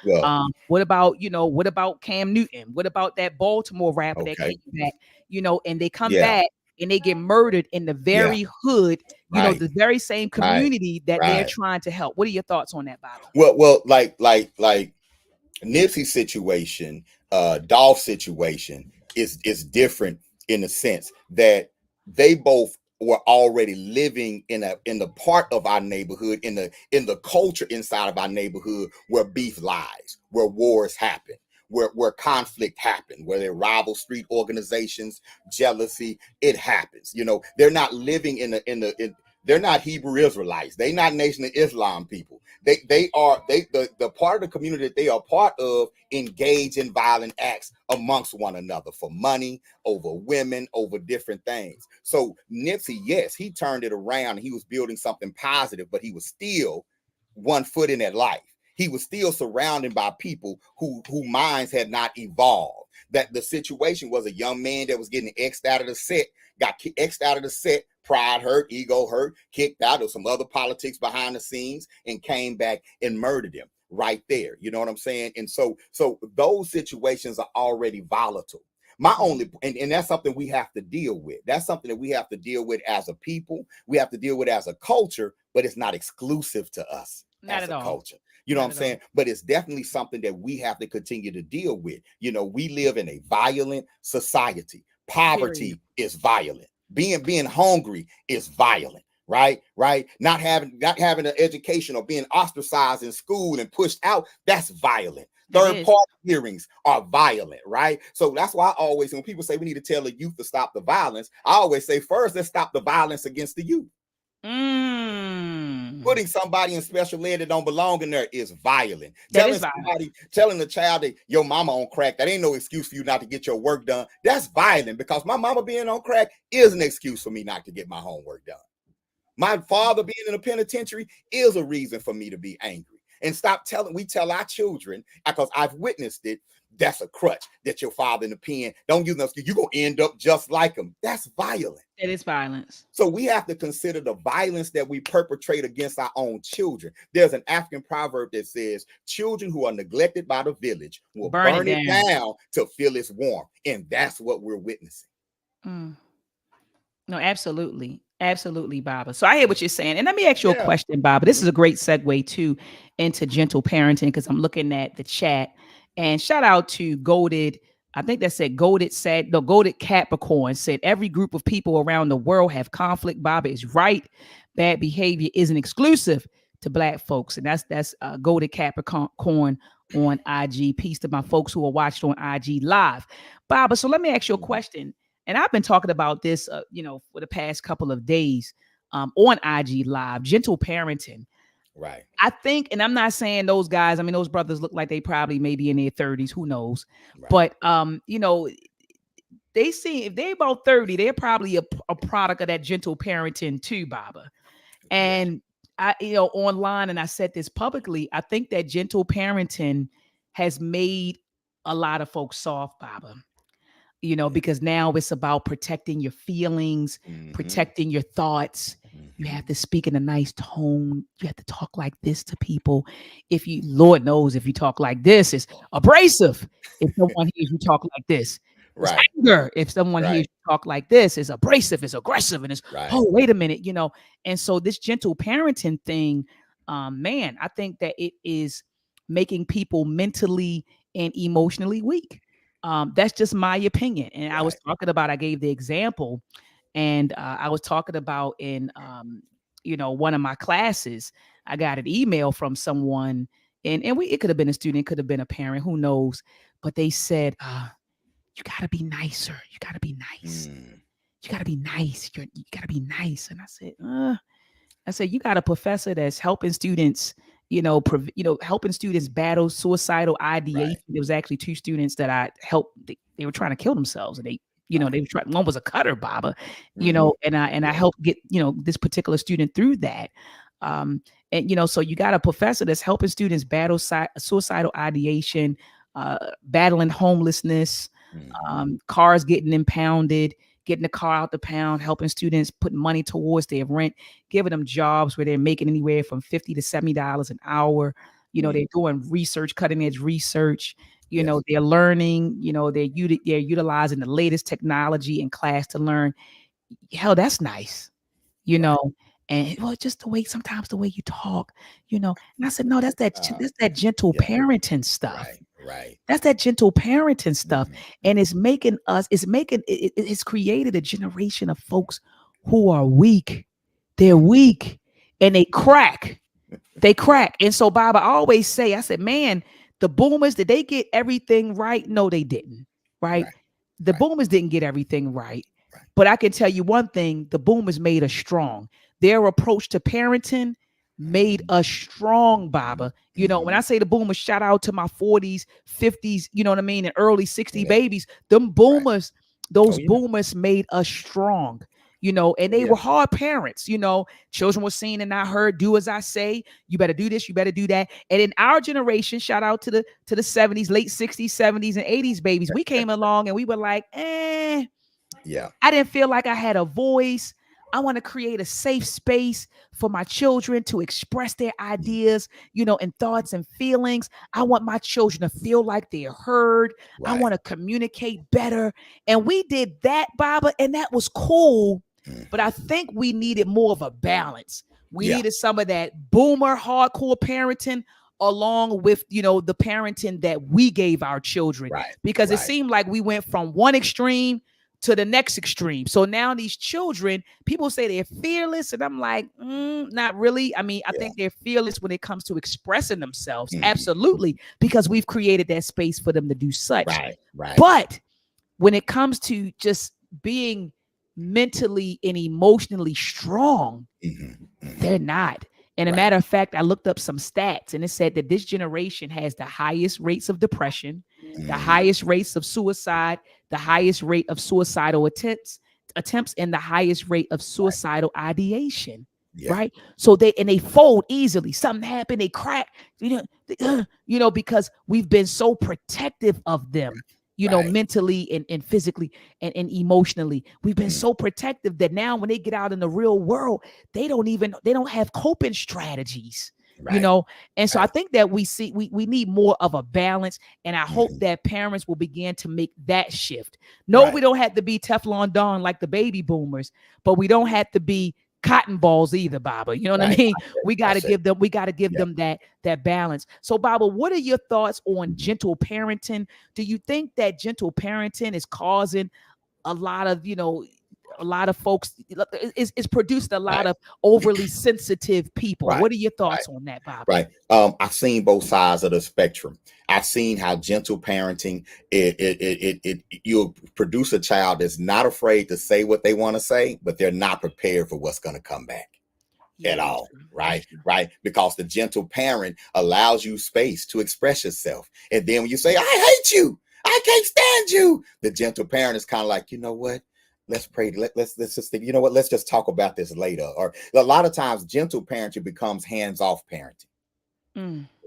What about Cam Newton? What about that Baltimore rapper that came back? You know, and they come back and they get murdered in the very hood, you know, the very same community that they're trying to help. What are your thoughts on that, Baba? Well, like Nipsey's situation, Dolph's situation is different in the sense that they both were already living in the part of our neighborhood, in the culture inside of our neighborhood, where beef lies, where wars happen, where conflict happen, where there are rival street organizations, jealousy, it happens. They're not living they're not Hebrew Israelites. They're not Nation of Islam people. The part of the community that they are part of engage in violent acts amongst one another for money, over women, over different things. So Nipsey, yes, he turned it around and he was building something positive, but he was still one foot in that life. He was still surrounded by people who minds had not evolved. That the situation was a young man that was getting X'd out of the set, got X'd out of the set, pride hurt, ego hurt, kicked out of some other politics behind the scenes, and came back and murdered him right there. You know what I'm saying? And so those situations are already volatile. My only, and that's something we have to deal with. That's something that we have to deal with as a people. We have to deal with as a culture, but it's not exclusive to us not as at a all. culture. You know what I'm saying? But it's definitely something that we have to continue to deal with. We live in a violent society. Poverty is violent. Being hungry is violent. Right. Not having an education or being ostracized in school and pushed out, that's violent. Third party hearings are violent, right? So that's why I always, when people say we need to tell the youth to stop the violence, I always say, first, let's stop the violence against the youth. Putting somebody in special ed that don't belong in there is violent. Telling the child that your mama on crack, that ain't no excuse for you not to get your work done. That's violent, because my mama being on crack is an excuse for me not to get my homework done. My father being in a penitentiary is a reason for me to be angry. And we tell our children, because I've witnessed it, that's a crutch, that your father in the pen, don't use no excuse, you're going to end up just like him. That's violent. It is violence. So we have to consider the violence that we perpetrate against our own children. There's an African proverb that says, children who are neglected by the village will burn it down to feel its warmth. And that's what we're witnessing. No, absolutely. Absolutely, Baba. So I hear what you're saying. And let me ask you a question, Baba. This is a great segue too into gentle parenting, because I'm looking at the chat. And shout out to Golded. I think that said Golded Capricorn said every group of people around the world have conflict. Baba is right. Bad behavior isn't exclusive to Black folks. And that's Golded Capricorn on IG. Peace to my folks who are watched on IG Live. Baba, so let me ask you a question. And I've been talking about this, for the past couple of days on IG Live, gentle parenting. Right. I think, and I'm not saying those guys, those brothers look like they probably maybe in their 30s, who knows? Right. But, they see, if they're about 30, they're probably a product of that gentle parenting too, Baba. And I, online, and I said this publicly, I think that gentle parenting has made a lot of folks soft, Baba. Because now it's about protecting your feelings, protecting your thoughts. You have to speak in a nice tone. You have to talk like this to people. Lord knows, if you talk like this, it's abrasive. If someone hears you talk like this, it's anger. If someone hears you talk like this, it's abrasive, it's aggressive, and it's, oh, wait a minute, And so this gentle parenting thing, man, I think that it is making people mentally and emotionally weak. That's just my opinion. And I gave the example, and I was talking about in, one of my classes, I got an email from someone, and it could have been a student, could have been a parent, who knows, but they said, you got to be nicer. You got to be nice. You got to be nice. You got to be nice. And I said, you got a professor that's helping students, helping students battle suicidal ideation. There was actually 2 students that I helped. They were trying to kill themselves, and they were trying. One was a cutter, Baba, and I helped get, this particular student through that. So you got a professor that's helping students battle suicidal ideation, battling homelessness, cars getting impounded, getting the car out the pound, helping students put money towards their rent, giving them jobs where they're making anywhere from $50 to $70 an hour. They're doing research, cutting edge research. They're learning, they're utilizing the latest technology in class to learn. Hell, that's nice, and just sometimes the way you talk, And I said, no, that's that gentle parenting stuff. Right. That's that gentle parenting stuff. And it's making it's created a generation of folks who are weak. They're weak and they crack. They crack. And so, Bob, I always say, I said, man, the boomers, did they get everything right? No, they didn't. Right. The boomers didn't get everything right. But I can tell you one thing, the boomers made us strong. Their approach to parenting made us strong, Baba. You know, when I say the boomers, shout out to my 40s, 50s, you know what I mean, and early 60 babies, them boomers, those boomers made us strong, you know, and they were hard parents, you know, children were seen and not heard, do as I say, you better do this, you better do that. And in our generation, shout out to the 70s, late 60s, 70s, and 80s babies, we came along and we were like, I didn't feel like I had a voice. I want to create a safe space for my children to express their ideas, you know, and thoughts and feelings. I want my children to feel like they're heard. I want to communicate better. And we did that, Baba, and that was cool. But I think we needed more of a balance. We needed some of that boomer hardcore parenting along with, you know, the parenting that we gave our children. Because it seemed like we went from one extreme to the next extreme. So now these children, people say they're fearless, and I'm like, not really. I mean, I think they're fearless when it comes to expressing themselves. Absolutely, because we've created that space for them to do such. But when it comes to just being mentally and emotionally strong, they're not. And a matter of fact, I looked up some stats and it said that this generation has the highest rates of depression, the highest rates of suicide, the highest rate of suicidal attempts, and the highest rate of suicidal ideation. Right. So they fold easily. Something happened, they crack, you know, because we've been so protective of them. You know, mentally and physically and emotionally. We've been so protective that now when they get out in the real world, they don't have coping strategies, you know? And so I think that we need more of a balance. And I hope that parents will begin to make that shift. No, we don't have to be Teflon Don like the baby boomers, but we don't have to be cotton balls either, Baba. You know what I mean? We got to give them that balance. So, Baba, what are your thoughts on gentle parenting? Do you think that gentle parenting is causing a lot of, you know, a lot of folks, it's produced a lot of overly sensitive people? What are your thoughts on that, Baba? I've seen both sides of the spectrum. I've seen how gentle parenting, you'll produce a child that's not afraid to say what they want to say, but they're not prepared for what's going to come back at all. Right. Because the gentle parent allows you space to express yourself. And then when you say, I hate you, I can't stand you, the gentle parent is kind of like, you know what? Let's pray. Let's just think, you know what? Let's just talk about this later. Or a lot of times gentle parenting becomes hands-off parenting.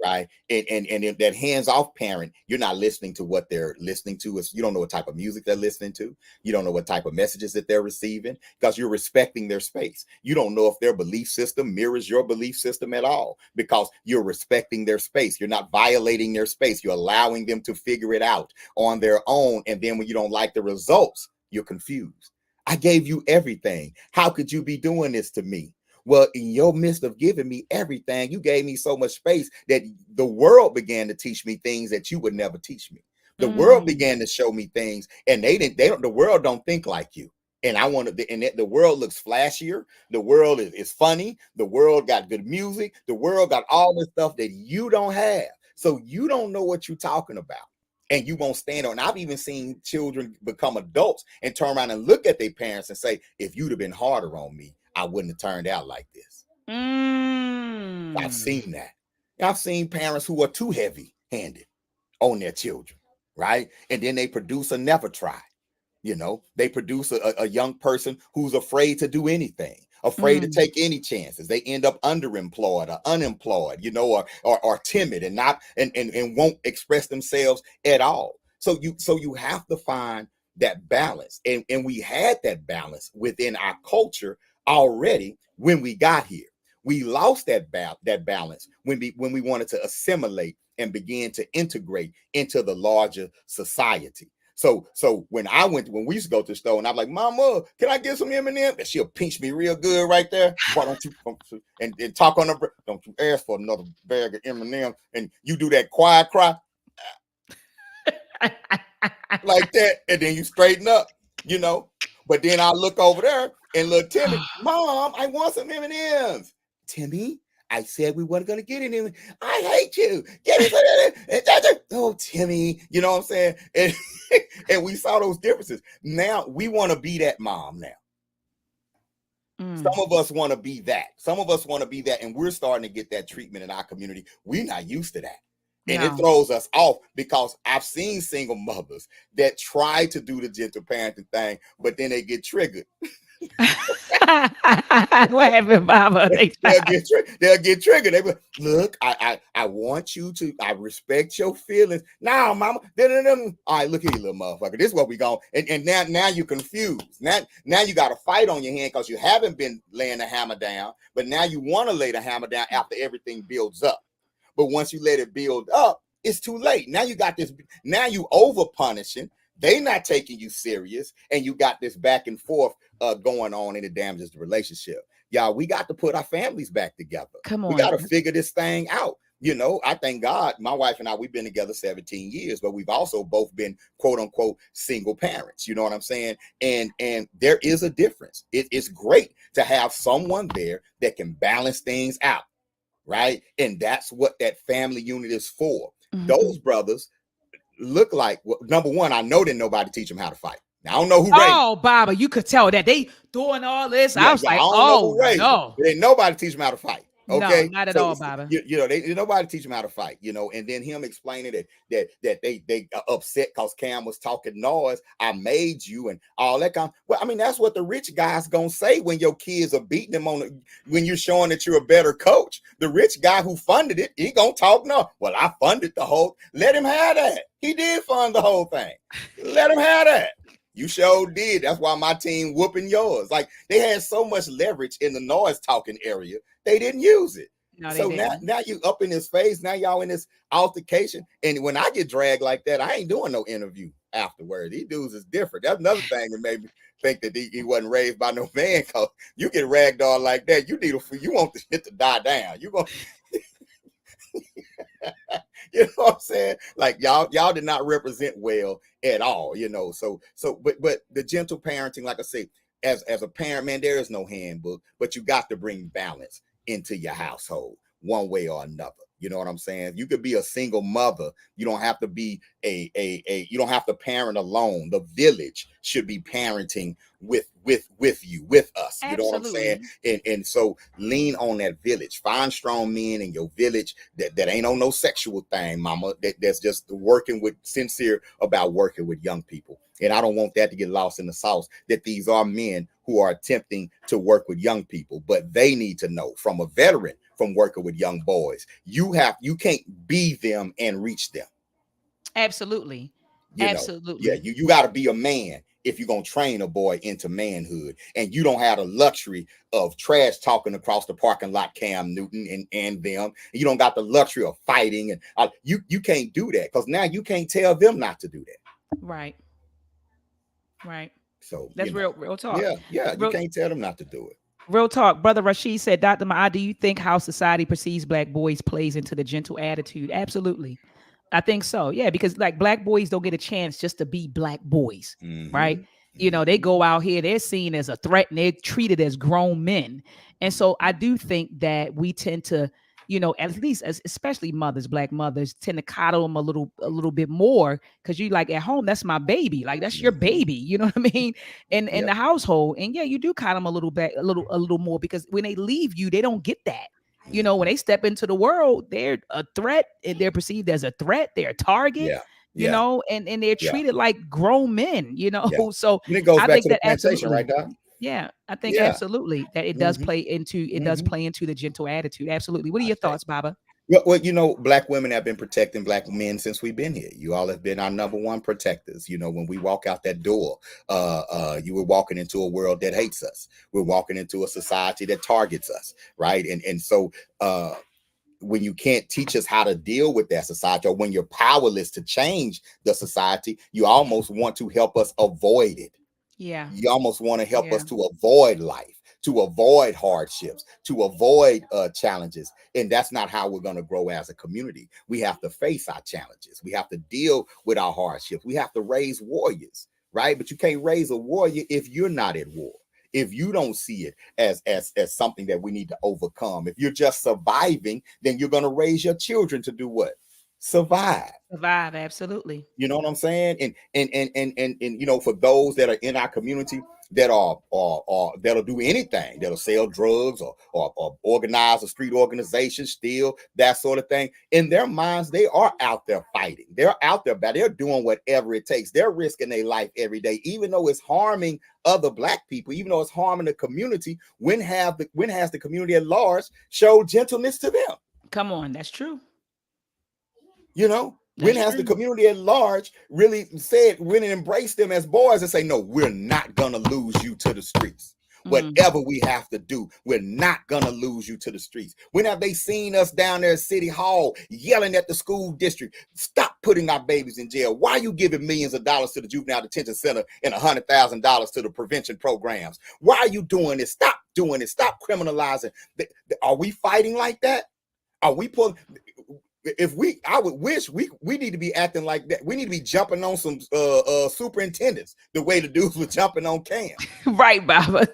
Right. And that hands-off parent, you're not listening to what they're listening to. You don't know what type of music they're listening to. You don't know what type of messages that they're receiving because you're respecting their space. You don't know if their belief system mirrors your belief system at all because you're respecting their space. You're not violating their space. You're allowing them to figure it out on their own. And then when you don't like the results, you're confused. I gave you everything. How could you be doing this to me? Well, in your midst of giving me everything, you gave me so much space that the world began to teach me things that you would never teach me. The world began to show me things, and the world don't think like you. And the world looks flashier. The world is funny. The world got good music. The world got all this stuff that you don't have. So you don't know what you're talking about. And you won't stand on. And I've even seen children become adults and turn around and look at their parents and say, if you'd have been harder on me, I wouldn't have turned out like this. I've seen that. I've seen parents who are too heavy-handed on their children, right? And then they produce a never try. You know, they produce a young person who's afraid to do anything, afraid to take any chances. They end up underemployed or unemployed, you know, or timid and won't express themselves at all. So you have to find that balance. And we had that balance within our culture already when we got here. We lost that balance when we wanted to assimilate and begin to integrate into the larger society. So when we used to go to the store and I'm like, Mama, can I get some M&M? And she'll pinch me real good right there. Why don't you and talk on don't you ask for another bag of M&M? And you do that quiet cry. like that, and then you straighten up, you know. But then I look over there and little Timmy, Mom, I want some M&Ms. Timmy, I said we weren't gonna get any. I hate you. Give me some. Oh, Timmy, you know what I'm saying? And, and we saw those differences. Now we want to be that mom now. Some of us want to be that. Some of us want to be that, and we're starting to get that treatment in our community. We're not used to that. And it throws us off because I've seen single mothers that try to do the gentle parenting thing, but then they get triggered. What happened, Baba? They'll get triggered. They be, look, I want you to, I respect your feelings. Now, mama, all right, look here, you little motherfucker. This is what we going. And now you're confused. Now you got a fight on your hand because you haven't been laying the hammer down, but now you want to lay the hammer down after everything builds up. But once you let it build up, it's too late. Now you got this, now you over punishing. They not taking you serious, and you got this back and forth going on, and it damages the relationship. Y'all, we got to put our families back together. Come on. We got to figure this thing out. You know, I thank God, my wife and I, we've been together 17 years, but we've also both been quote unquote single parents. You know what I'm saying? And there is a difference. It's great to have someone there that can balance things out, right? And that's what that family unit is for. Mm-hmm. Those brothers look like, well, number one, I know that nobody teach them how to fight. Now, I don't know who raised. Oh, Baba, you could tell that they doing all this. Yeah, I was like, oh no, ain't nobody teach them how to fight. Okay, no, not at all, Baba. You know, nobody teach them how to fight. You know, and then him explaining that they upset because Cam was talking noise. I made you and all that kind. Well, I mean, that's what the rich guys gonna say when your kids are beating them on when you're showing that you're a better coach. The rich guy who funded it, he gonna talk no. Well, I funded the whole. Let him have that. He did fund the whole thing. Let him have that. You sure did. That's why my team whooping yours. Like they had so much leverage in the noise talking area, they didn't use it. No, so now you up in his face. Now y'all in this altercation. And when I get dragged like that, I ain't doing no interview afterward. These dudes is different. That's another thing that made me think that he wasn't raised by no man. Cause you get ragged on like that, you want the shit to die down. You gonna you know what I'm saying? Like y'all did not represent well at all, you know. But the gentle parenting, like I say, as a parent, man, there is no handbook, but you got to bring balance into your household one way or another. You know what I'm saying? You could be a single mother. You don't have to be you don't have to parent alone. The village should be parenting with you, with us. Absolutely. You know what I'm saying? And so lean on that village. Find strong men in your village that ain't on no sexual thing, mama. That's just sincere about working with young people. And I don't want that to get lost in the sauce, that these are men who are attempting to work with young people, but they need to know from a veteran, from working with young boys, you can't be them and reach them. Absolutely. Absolutely. Yeah, you got to be a man if you're going to train a boy into manhood. And you don't have the luxury of trash talking across the parking lot, Cam Newton and them. You don't got the luxury of fighting. And you can't do that because now you can't tell them not to do that. Right. Right. So that's real talk. Yeah. You can't tell them not to do it. Real talk. Brother Rashid said, Dr. Maat, do you think how society perceives black boys plays into the gentle attitude? Absolutely. I think so. Yeah, because like black boys don't get a chance just to be black boys, right? You know, they go out here, they're seen as a threat and they're treated as grown men. And so I do think that we tend to, you know, at least especially mothers, black mothers tend to coddle them a little bit more because you like at home, that's my baby. Like that's your baby. You know what I mean? And in the household. And yeah, you do coddle them a little more because when they leave you, they don't get that. You know, when they step into the world, they're a threat and they're perceived as a threat. They're a target, you know, and they're treated like grown men, you know. So and it goes back to the plantation, right, Doc? Yeah, I think absolutely that it does play into does play into the gentle attitude. Absolutely. What are your thoughts, Baba? Well, you know, black women have been protecting black men since we've been here. You all have been our number one protectors. You know, when we walk out that door, you were walking into a world that hates us. We're walking into a society that targets us, right? And so when you can't teach us how to deal with that society, or when you're powerless to change the society, you almost want to help us avoid it. Yeah. You almost want to help us to avoid life. to avoid hardships, to avoid challenges. And that's not how we're going to grow as a community. We have to face our challenges. We have to deal with our hardships. We have to raise warriors, right? But you can't raise a warrior if you're not at war. If you don't see it as something that we need to overcome. If you're just surviving, then you're going to raise your children to do what? Survive. Survive, absolutely. You know what I'm saying? And you know, for those that are in our community that are that'll do anything, that'll sell drugs or organize a street organization, steal, that sort of thing. In their minds, they are out there fighting. They're out there, they're doing whatever it takes. They're risking their life every day, even though it's harming other Black people, even though it's harming the community. When has the community at large showed gentleness to them? Come on, that's true. You know, when has the community at large really said, when it embraced them as boys and say, no, we're not going to lose you to the streets. Whatever we have to do, we're not going to lose you to the streets. When have they seen us down there at City Hall yelling at the school district, stop putting our babies in jail? Why are you giving millions of dollars to the juvenile detention center and $100,000 to the prevention programs? Why are you doing this? Stop doing it. Stop criminalizing. Are we fighting like that? Are we pulling? I would wish we need to be acting like that. We need to be jumping on some superintendents the way the dudes were jumping on Cam. Right, Baba.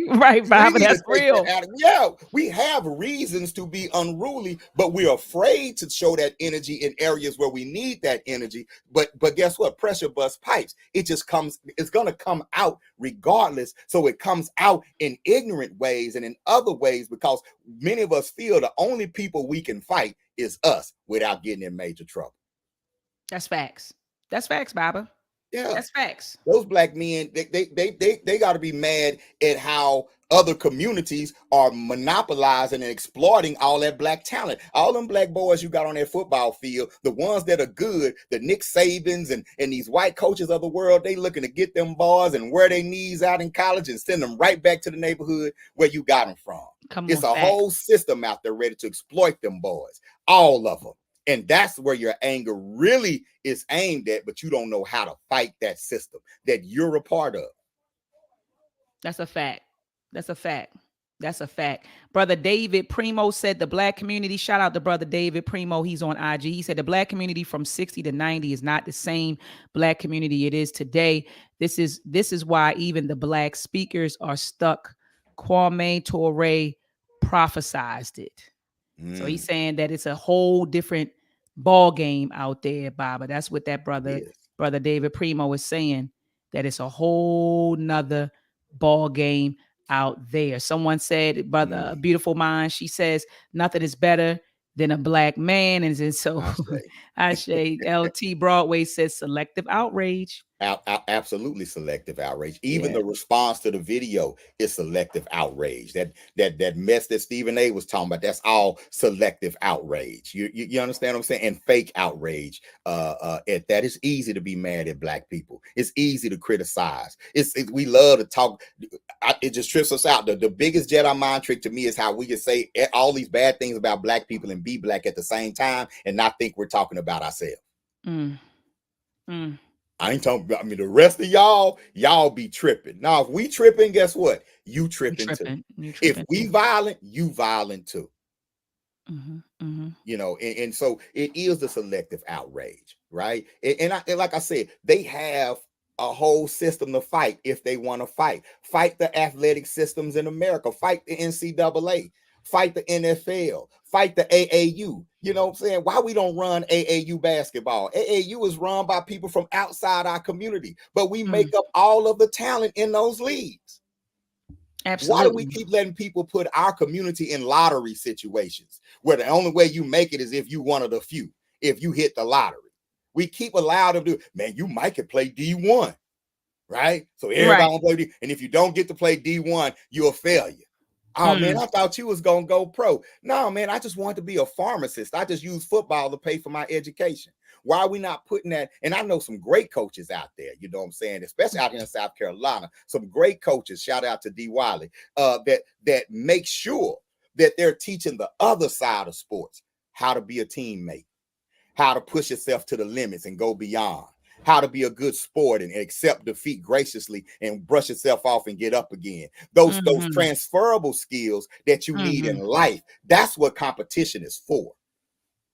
Right, Baba. That's real. Yeah, we have reasons to be unruly, but we're afraid to show that energy in areas where we need that energy. But guess what? Pressure busts pipes. It just comes. It's gonna come out regardless. So it comes out in ignorant ways and in other ways because many of us feel the only people we can fight is us without getting in major trouble. That's facts. That's facts, Baba. Yeah, that's facts. Those Black men, they got to be mad at how other communities are monopolizing and exploiting all that Black talent. All them Black boys you got on that football field, the ones that are good, the Nick Sabans and these white coaches of the world, they looking to get them boys and wear their knees out in college and send them right back to the neighborhood where you got them from. It's a whole system out there ready to exploit them boys, all of them. And that's where your anger really is aimed at, but you don't know how to fight that system that you're a part of. That's a fact. That's a fact. That's a fact. Brother David Primo said the Black community, shout out to Brother David Primo. He's on IG. He said the Black community from 60 to 90 is not the same Black community it is today. This is why even the Black speakers are stuck. Kwame Ture prophesized it. So he's saying that it's a whole different ball game out there, Baba. That's what that brother David Primo is saying, that it's a whole nother ball game out there. Someone said, brother, Beautiful Mind, she says, nothing is better than a Black man. And so Ashe LT Broadway says selective outrage. Absolutely selective outrage. Even the response to the video is selective outrage. That mess that Stephen A was talking about, that's all selective outrage. You understand what I'm saying? And fake outrage. That it's easy to be mad at Black people. It's easy to criticize. We love to talk. It just trips us out. The biggest Jedi mind trick to me is how we can say all these bad things about Black people and be Black at the same time and not think we're talking about ourselves. I ain't talking about, the rest of y'all be tripping. Now, if we tripping, guess what? You tripping too. If we violent, you violent too. You know, and so it is the selective outrage, right? And like I said, they have a whole system to fight if they want to fight. Fight the athletic systems in America. Fight the NCAA. Fight the NFL, fight the AAU. You know what I'm saying? Why we don't run AAU basketball? AAU is run by people from outside our community, but we make up all of the talent in those leagues. Absolutely. Why do we keep letting people put our community in lottery situations where the only way you make it is if you one of the few, if you hit the lottery? We keep allowing them to, man, you might could play D1, right? So everybody will play D, and if you don't get to play D1, you're a failure. Oh, man, I thought you was going to go pro. No, man, I just wanted to be a pharmacist. I just use football to pay for my education. Why are we not putting that? And I know some great coaches out there, you know what I'm saying, especially out here in South Carolina, some great coaches, shout out to D. Wiley, that make sure that they're teaching the other side of sports how to be a teammate, how to push yourself to the limits and go beyond. how to be a good sport and accept defeat graciously and brush yourself off and get up again. Those transferable skills that you need in life. That's what competition is for.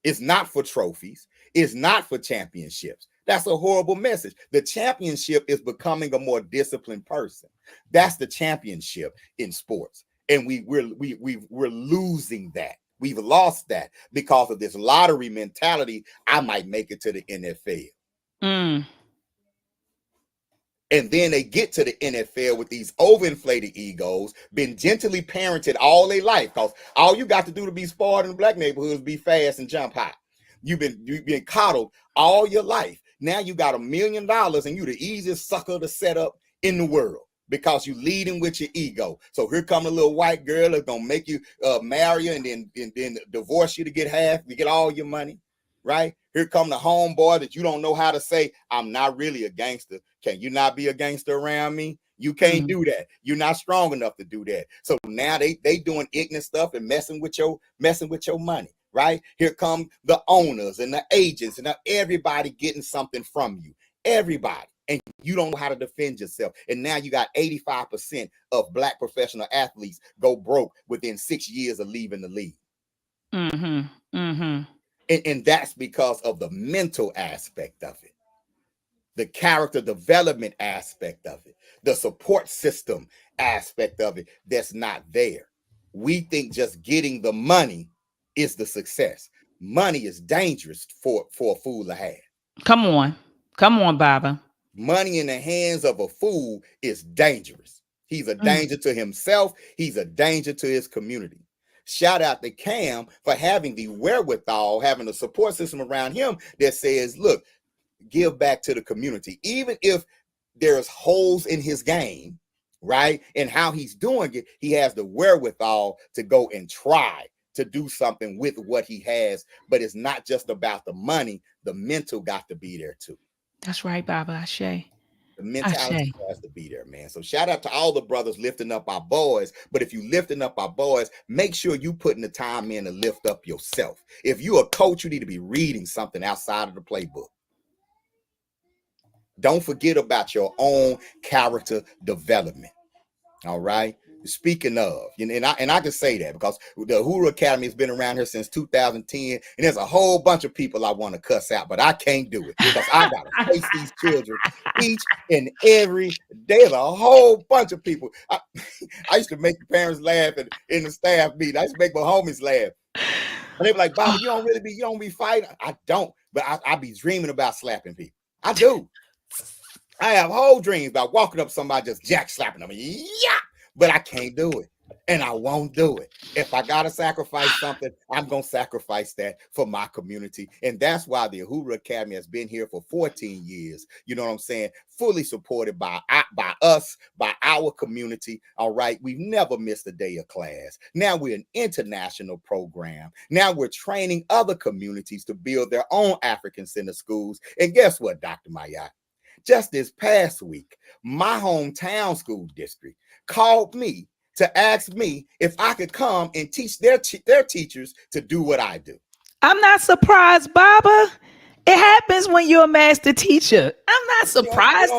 It's not for trophies. It's not for championships. That's a horrible message. The championship is becoming a more disciplined person. That's the championship in sports. And we're losing that. We've lost that because of this lottery mentality. I might make it to the NFL. And then they get to the NFL with these overinflated egos, been gently parented all their life. Because all you got to do to be spoiled in the black neighborhoods is be fast and jump high. You've been coddled all your life. Now you got $1 million and you the easiest sucker to set up in the world because you leading with your ego. So here come a little white girl that's gonna make you marry you and then divorce you to get half, to get all your money. Right? Here come the homeboy that you don't know how to say, I'm not really a gangster. Can you not be a gangster around me? You can't do that. You're not strong enough to do that. So now they doing ignorant stuff and messing with your money. Right? Here come the owners and the agents and everybody getting something from you. Everybody. And you don't know how to defend yourself. And now you got 85% of black professional athletes go broke within 6 years of leaving the league. And that's because of the mental aspect of it, the character development aspect of it, the support system aspect of it that's not there. We think just getting the money is the success. Money is dangerous for a fool to have. Come on, Baba. Money in the hands of a fool is dangerous. He's a danger to himself. He's a danger to his community. Shout out to Cam for having the wherewithal, having a support system around him that says, look, give back to the community. Even if there's holes in his game, right? And how he's doing it, he has the wherewithal to go and try to do something with what he has. But it's not just about the money. The mental got to be there too. That's right, Baba. Ashe. The mentality has to be there, man. So shout out to all the brothers lifting up our boys. But if you lifting up our boys, make sure you putting the time in to lift up yourself. If you're a coach, you need to be reading something outside of the playbook. Don't forget about your own character development. All right. Speaking of, and I can say that because the Uhuru Academy has been around here since 2010, and there's a whole bunch of people I want to cuss out, but I can't do it because I got to face these children each and every day. There's a whole bunch of people. I used to make the parents laugh in the staff meeting. I used to make my homies laugh. And they be like, Bobby, you don't be fighting. I don't, but I be dreaming about slapping people. I do. I have whole dreams about walking up to somebody just jack slapping them. Yeah. But I can't do it. And I won't do it. If I got to sacrifice something, I'm going to sacrifice that for my community. And that's why the Uhuru Academy has been here for 14 years. You know what I'm saying? Fully supported by us, by our community. All right. We've never missed a day of class. Now we're an international program. Now we're training other communities to build their own African Center schools. And guess what, Dr. Mayat? Just this past week, my hometown school district called me to ask me if I could come and teach their teachers to do what I do. I'm not surprised, Baba. It happens when you're a master teacher. I'm not surprised.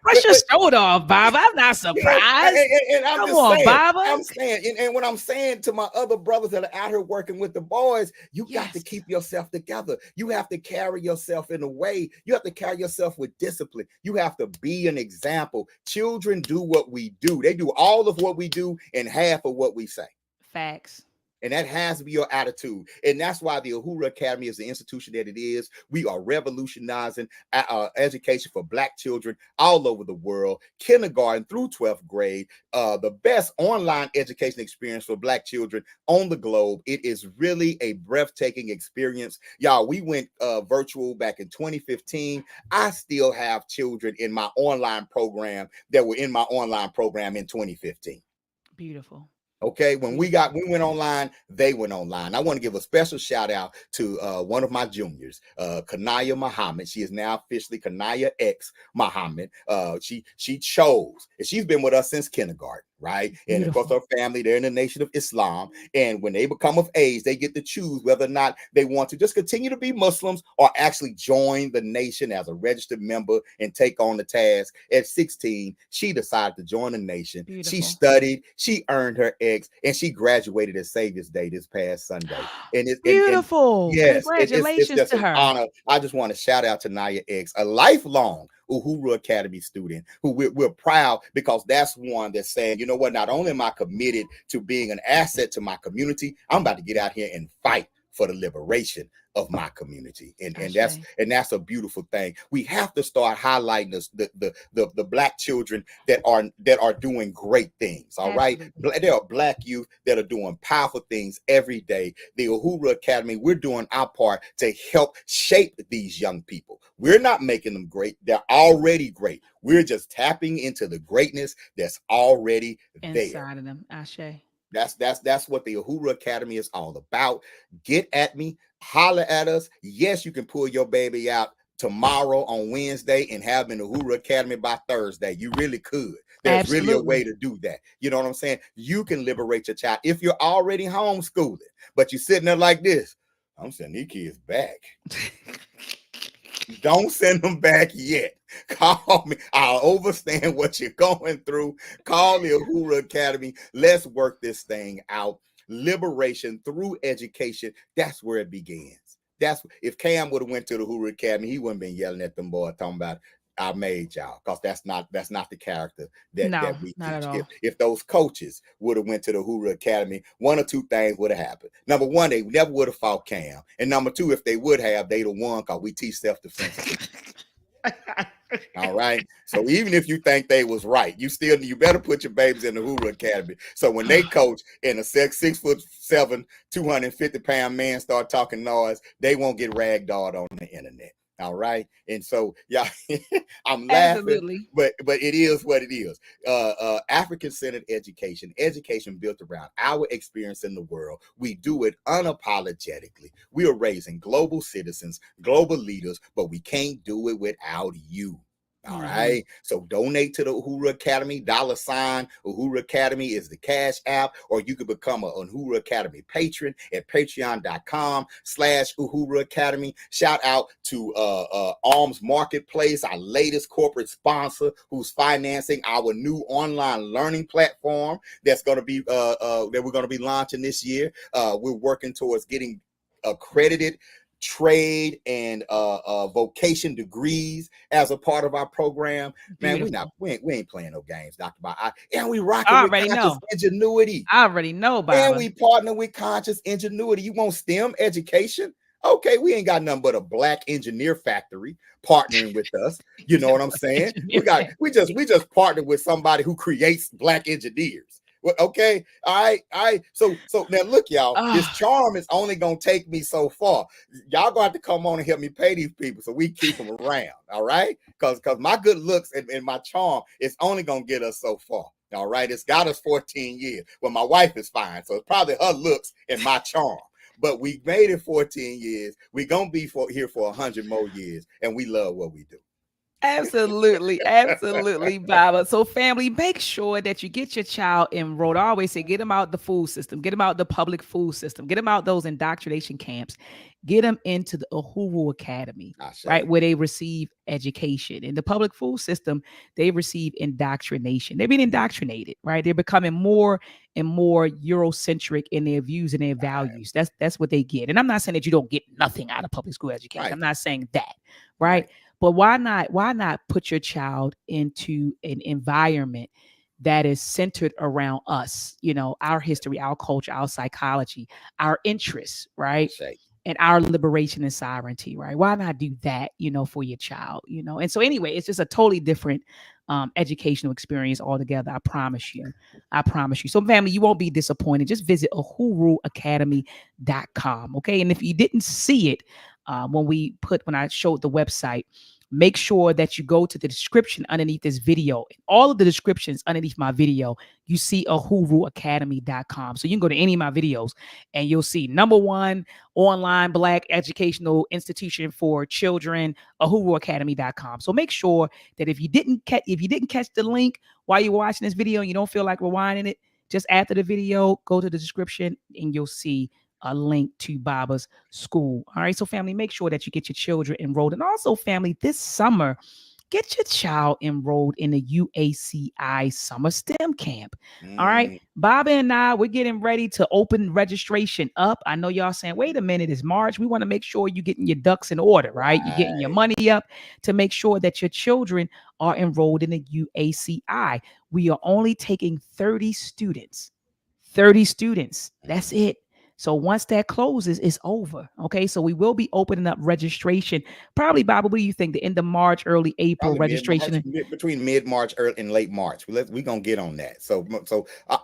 Brush your shoulder off, Baba. I'm not surprised. And I'm Come on, saying, Baba. I'm saying, and what I'm saying to my other brothers that are out here working with the boys, you got to keep yourself together. You have to carry yourself in a way. You have to carry yourself with discipline. You have to be an example. Children do what we do. They do all of what we do and half of what we say. Facts. And that has to be your attitude. And that's why the Uhuru Academy is the institution that it is. We are revolutionizing education for Black children all over the world, kindergarten through 12th grade, the best online education experience for Black children on the globe. It is really a breathtaking experience. Y'all, we went virtual back in 2015. I still have children in my online program that were in my online program in 2015. Beautiful. Okay, when we went online, they went online. I want to give a special shout out to one of my juniors, Kanaya Muhammad. She is now officially Kanaya X Muhammad. She chose, and she's been with us since kindergarten. right? And of Beautiful. course, her family, they're in the Nation of Islam. And when they become of age, they get to choose whether or not they want to just continue to be Muslims or actually join the nation as a registered member and take on the task. At 16, she decided to join the nation. Beautiful. She studied, she earned her X, and she graduated at Savior's Day this past Sunday. And it's beautiful. yes, it's Congratulations just to an her. honor. I just want to shout out to Naya X, a lifelong Uhuru Academy student who we're proud because that's one that's saying, you know what, not only am I committed to being an asset to my community, I'm about to get out here and fight for the liberation of my community. And that's a beautiful thing. We have to start highlighting the black children that are doing great things. All right. There are black youth that are doing powerful things every day. The Uhuru Academy, we're doing our part to help shape these young people. We're not making them great. They're already great. We're just tapping into the greatness that's already inside of them. Ashe. That's what the Uhuru Academy is all about. Get at me, holler at us. Yes, you can pull your baby out tomorrow on Wednesday and have them in the Uhuru Academy by Thursday. You really could. There's really a way to do that. You know what I'm saying? You can liberate your child if you're already homeschooling, but you're sitting there like this. I'm sending these kids back. Don't send them back yet. Call me. I'll understand what you're going through. Call the Uhuru Academy. Let's work this thing out. Liberation through education. That's where it begins. That's if Cam would have went to the Uhuru Academy, he wouldn't been yelling at them boys talking about I made y'all, because that's not the character that we teach. If those coaches would have went to the Uhuru Academy, one or two things would have happened. Number one, they never would have fought Cam, and number two, if they would have, they'd have won because we teach self-defense. All right. So even if you think they was right, you better put your babies in the Uhuru Academy. So when they coach and a 6'7", 250-pound man start talking noise, they won't get ragdolled on the internet. All right. And so, yeah, I'm laughing, absolutely. but it is what it is. African-centered education built around our experience in the world. We do it unapologetically. We are raising global citizens, global leaders, but we can't do it without you. All right. So donate to the Uhuru Academy. $ Uhuru Academy is the cash app, or you could become an Uhuru Academy patron at patreon.com/Uhuru Academy. Shout out to Arms Marketplace, our latest corporate sponsor, who's financing our new online learning platform that's going to be that we're going to be launching this year. We're working towards getting accredited trade and vocation degrees as a part of our program. Man, we ain't playing no games, Dr. Maat. And we rocking with conscious ingenuity. I already know, Baba. And we partner with conscious ingenuity. You want STEM education? Okay, we ain't got nothing but a black engineer factory partnering with us. You know what I'm saying? We just partnered with somebody who creates black engineers. Well, okay, all right. So now look, y'all, this charm is only gonna take me so far. Y'all gonna have to come on and help me pay these people so we keep them around. All right, because my good looks and my charm is only gonna get us so far. All right, it's got us 14 years. Well, my wife is fine, so it's probably her looks and my charm. But we made it 14 years. We're gonna be here for 100 more years, and we love what we do. Absolutely, Baba. So family, make sure that you get your child enrolled. I always say, get them out the food system, get them out the public food system, get them out those indoctrination camps, get them into the Uhuru Academy, right, where they receive education. In the public food system, they receive indoctrination. They're being indoctrinated, right? They're becoming more and more Eurocentric in their views and their values. That's what they get. And I'm not saying that you don't get nothing out of public school education. Right. I'm not saying that, right? But why not put your child into an environment that is centered around us, our history, our culture, our psychology, our interests, right? And our liberation and sovereignty, right? Why not do that, for your child, And so anyway, it's just a totally different educational experience altogether. I promise you. So family, you won't be disappointed. Just visit uhuruacademy.com. Okay. And if you didn't see it, when I showed the website, make sure that you go to the description underneath this video. All of the descriptions underneath my video, you see uhuruacademy.com. So you can go to any of my videos and you'll see number one online Black educational institution for children, uhuruacademy.com. So make sure that if you didn't catch the link while you're watching this video and you don't feel like rewinding it, just after the video, go to the description and you'll see a link to Baba's school. All right. So, family, make sure that you get your children enrolled. And also, family, this summer, get your child enrolled in the UACI Summer STEM Camp. All right. Baba and I, we're getting ready to open registration up. I know y'all saying, wait a minute, it's March. We want to make sure you're getting your ducks in order, right? You're getting your money up to make sure that your children are enrolled in the UACI. We are only taking 30 students. 30 students. That's it. So once that closes, it's over. Okay. So we will be opening up registration. Probably, Baba, what do you think? The end of March, early April Probably registration? between mid-March and late March. We're going to get on that. So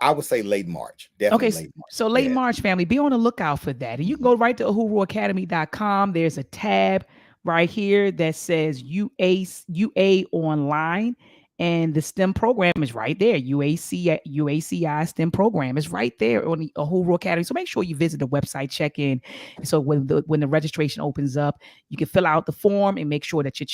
I would say late March. Definitely late March. So late March, family, be on the lookout for that. And you can go right to uhuruacademy.com. There's a tab right here that says UA online. And the STEM program is right there. UACI STEM program is right there on the Uhuru Academy. So make sure you visit the website, check in. So when the registration opens up, you can fill out the form and make sure that you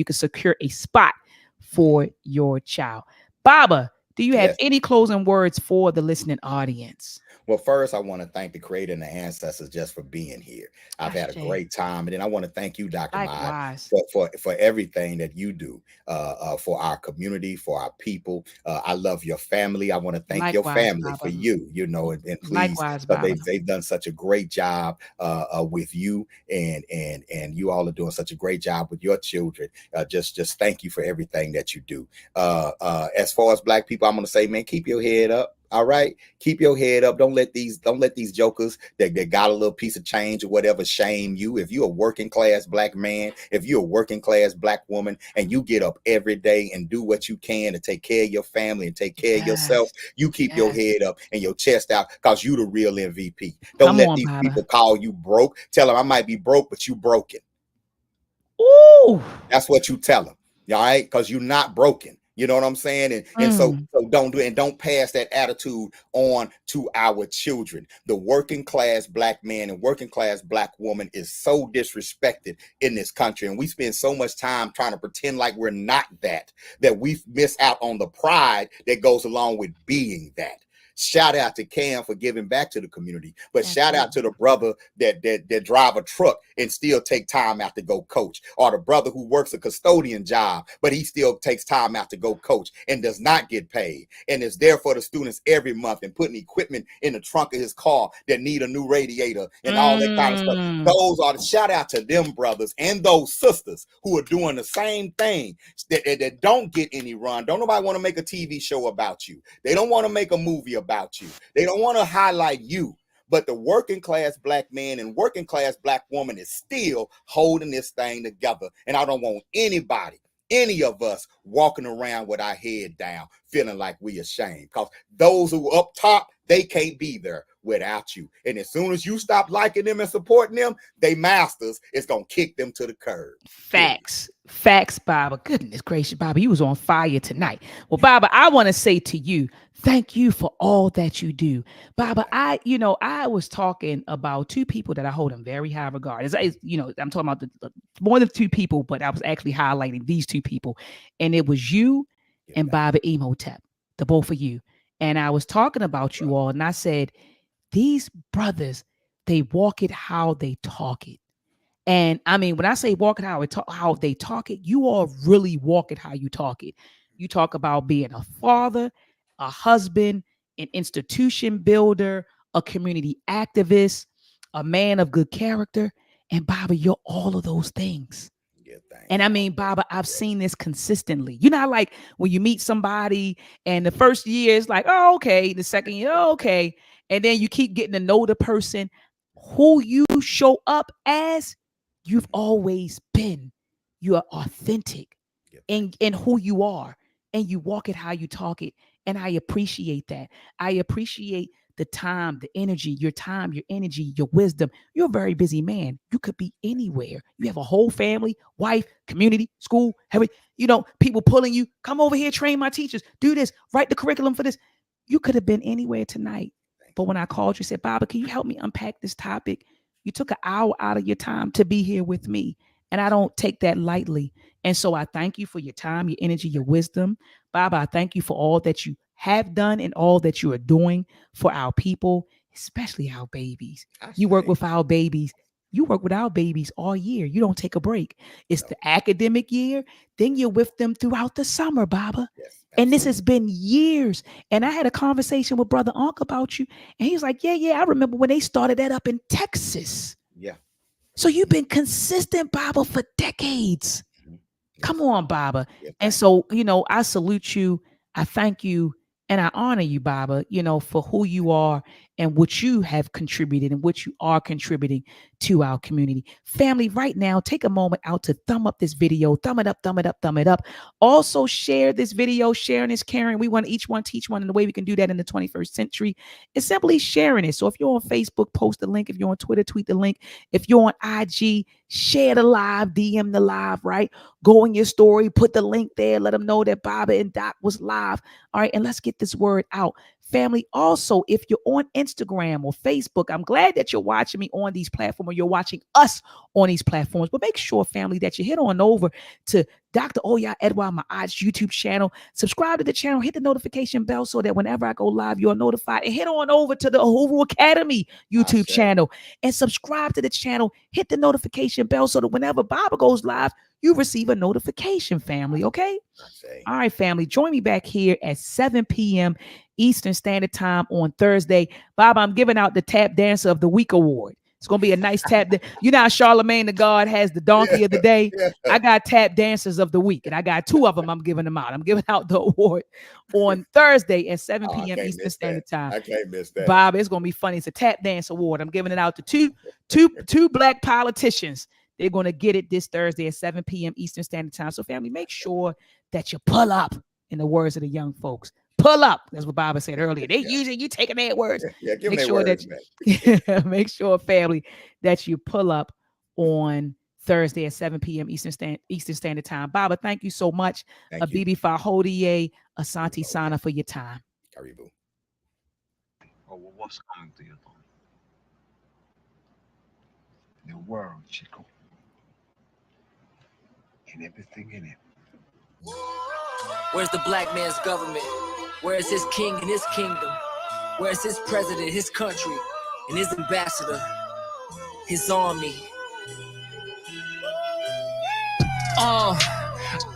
can secure a spot for your child. Baba, do you have any closing words for the listening audience? Well, first, I want to thank the Creator and the ancestors just for being here. I've had a great time. And then I want to thank you, Dr. Maat, for everything that you do for our community, for our people. I love your family. I want to thank your family for you, and please, they've done such a great job with you, and you all are doing such a great job with your children. Just thank you for everything that you do. As far as Black people, I'm going to say, man, keep your head up. All right, keep your head up. Don't let these jokers that got a little piece of change or whatever shame you. If you're a working class Black man, if you're a working class Black woman, and you get up every day and do what you can to take care of your family and take care of yourself, you keep your head up and your chest out, because you the real MVP. Don't let these people call you broke. Tell them I might be broke, but you broken. Ooh, that's what you tell them. All right, because you're not broken. You know what I'm saying? And so don't do it, and don't pass that attitude on to our children. The working class Black man and working class Black woman is so disrespected in this country. And we spend so much time trying to pretend like we're not that we miss out on the pride that goes along with being that. Shout out to Cam for giving back to the community, but shout out to the brother that drive a truck and still take time out to go coach, or the brother who works a custodian job, but he still takes time out to go coach and does not get paid, and is there for the students every month and putting equipment in the trunk of his car that need a new radiator and all that kind of stuff. Those are the shout out to them brothers and those sisters who are doing the same thing that don't get any run. Don't nobody want to make a TV show about you. They don't want to make a movie about you. They don't want to highlight you. But the working class Black man and working class Black woman is still holding this thing together. And I don't want any of us walking around with our head down, feeling like we ashamed, because those who up top, they can't be there without you. And as soon as you stop liking them and supporting them, they masters is going to kick them to the curb. Facts, Baba. Goodness gracious, Baba, you was on fire tonight. Well, Baba, I want to say to you, thank you for all that you do. Baba, I was talking about two people that I hold in very high regard. I'm talking about the more than two people, but I was actually highlighting these two people. And it was you and Baba Emotep, the both of you. And I was talking about you all, and I said, these brothers, they walk it how they talk it. And I mean, when I say walk it how they talk it, you all really walk it how you talk it. You talk about being a father, a husband, an institution builder, a community activist, a man of good character. And Baba, you're all of those things. And I mean, Baba, I've seen this consistently. You know, like when you meet somebody and the first year is like, oh, okay. The second year, oh, okay. And then you keep getting to know the person who you show up as. You've always been. You are authentic in who you are, and you walk it how you talk it. And I appreciate that. I appreciate the time, the energy, your energy, your wisdom. You're a very busy man. You could be anywhere. You have a whole family, wife, community, school, people pulling you, come over here, train my teachers, do this, write the curriculum for this. You could have been anywhere tonight. But when I called you, said, Baba, can you help me unpack this topic? You took an hour out of your time to be here with me. And I don't take that lightly. And so I thank you for your time, your energy, your wisdom. Baba, I thank you for all that you have done and all that you are doing for our people, especially our babies. You work with our babies. You work with our babies all year. You don't take a break. It's the academic year. Then you're with them throughout the summer, Baba. Yes, and this has been years. And I had a conversation with Brother Unc about you. And he was like, yeah, I remember when they started that up in Texas. Yeah. So you've been consistent, Baba, for decades. Mm-hmm. Yes. Come on, Baba. Yes, and so, I salute you. I thank you. And I honor you, Baba, for who you are and what you have contributed and what you are contributing to our community. Family, right now, take a moment out to thumb up this video. Thumb it up, thumb it up, thumb it up. Also share this video. Sharing is caring. We want each one teach one. And the way we can do that in the 21st century is simply sharing it. So if you're on Facebook, post the link. If you're on Twitter, tweet the link. If you're on IG, share the live, DM the live, right? Go in your story, put the link there. Let them know that Baba and Doc was live. All right. And let's get this word out. Family, also, if you're on Instagram or Facebook, I'm glad that you're watching me on these platforms or you're watching us on these platforms. But make sure, family, that you head on over to Dr. Oya Edward Maat's YouTube channel. Subscribe to the channel, hit the notification bell so that whenever I go live, you're notified. And head on over to the Uhuru Academy YouTube channel and subscribe to the channel. Hit the notification bell so that whenever Baba goes live, you receive a notification, family, okay? All right, family, join me back here at 7 p.m. Eastern Standard Time on Thursday. Baba, I'm giving out the Tap Dancer of the Week award. It's going to be a nice tap. You know how Charlemagne the God has the donkey of the day? Yeah. I got Tap Dancers of the Week, and I got 2 of them. I'm giving them out. I'm giving out the award on Thursday at 7 p.m. Eastern Standard Time. I can't miss that. Bob, it's going to be funny. It's a Tap Dance Award. I'm giving it out to two black politicians. They're going to get it this Thursday at 7 p.m. Eastern Standard Time. So, family, make sure that you pull up, in the words of the young folks. Pull up. That's what Baba said earlier. They using you taking their words. Yeah, give me words, make sure, family, that you pull up on Thursday at 7 p.m. Eastern Standard Time. Baba, thank you so much. Abibi Fahodie, Asante Sana, for your time. Karibu. Well, what's coming to you, Tony? The world, Chico. And everything in it. Where's the black man's government? Where's his king and his kingdom? Where's his president, his country, and his ambassador, his army?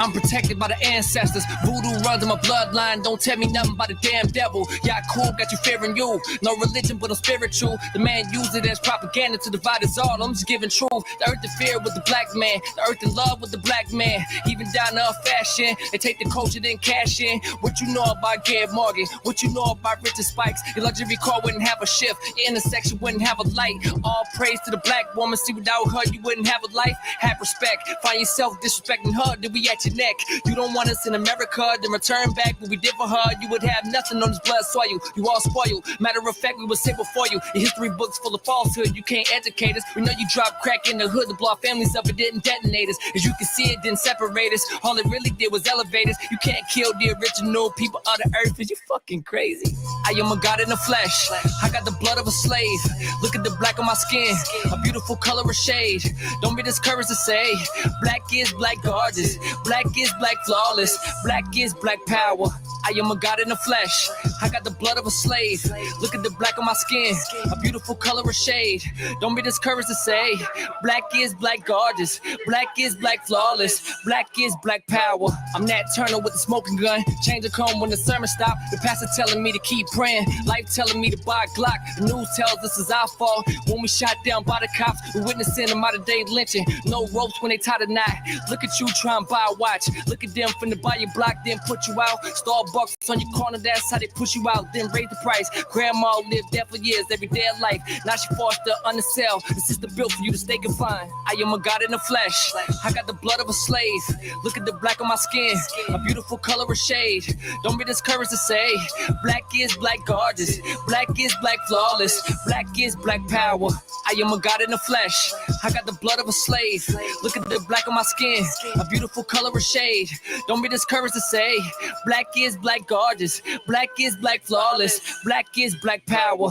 I'm protected by the ancestors. Voodoo runs in my bloodline. Don't tell me nothing about the damn devil. Yeah, cool, got you fearing you. No religion, but I'm spiritual. The man used it as propaganda to divide us all. I'm just giving truth. The earth in fear with the black man. The earth in love with the black man. Even down to fashion. They take the culture, then cash in. What you know about Gary Morgan? What you know about Richard Spikes? Your luxury car wouldn't have a shift. Your intersection wouldn't have a light. All praise to the black woman. See, without her, you wouldn't have a life. Have respect. Find yourself disrespecting her. Then we at your neck. You don't want us in America, then return back what we did for her. You would have nothing on this blood soil. You all spoiled. Matter of fact, we would say before you. Your history books full of falsehood. You can't educate us. We know you dropped crack in the hood. The blow our families up, it didn't detonate us. As you can see, it didn't separate us. All it really did was elevate us. You can't kill the original people of the earth. Is you fucking crazy? I am a god in the flesh. I got the blood of a slave. Look at the black on my skin. A beautiful color of shade. Don't be discouraged to say black is black gorgeous. Black is black flawless. Black is black power. I am a god in the flesh. I got the blood of a slave. Look at the black on my skin. A beautiful color of shade. Don't be discouraged to say black is black gorgeous. Black is black flawless. Black is black power. I'm Nat Turner with the smoking gun. Change the cone when the sermon stop. The pastor telling me to keep praying. Life telling me to buy a Glock. The news tells us it's our fault. When we shot down by the cops, we witnessing a modern day lynching. No ropes when they tie the knot. Look at you trying to buy a watch. Look at them finna buy your block, then put you out. Starbucks on your corner, that's how they push push you out, then raise the price. Grandma lived there for years, every day of life. Now she forced to undersell. The system built for you to stay confined. I am a God in the flesh. I got the blood of a slave. Look at the black on my skin, a beautiful color of shade. Don't be discouraged to say, black is black gorgeous, black is black flawless, black is black power. I am a God in the flesh. I got the blood of a slave. Look at the black on my skin, a beautiful color of shade. Don't be discouraged to say, black is black gorgeous, black is black flawless, black is black power.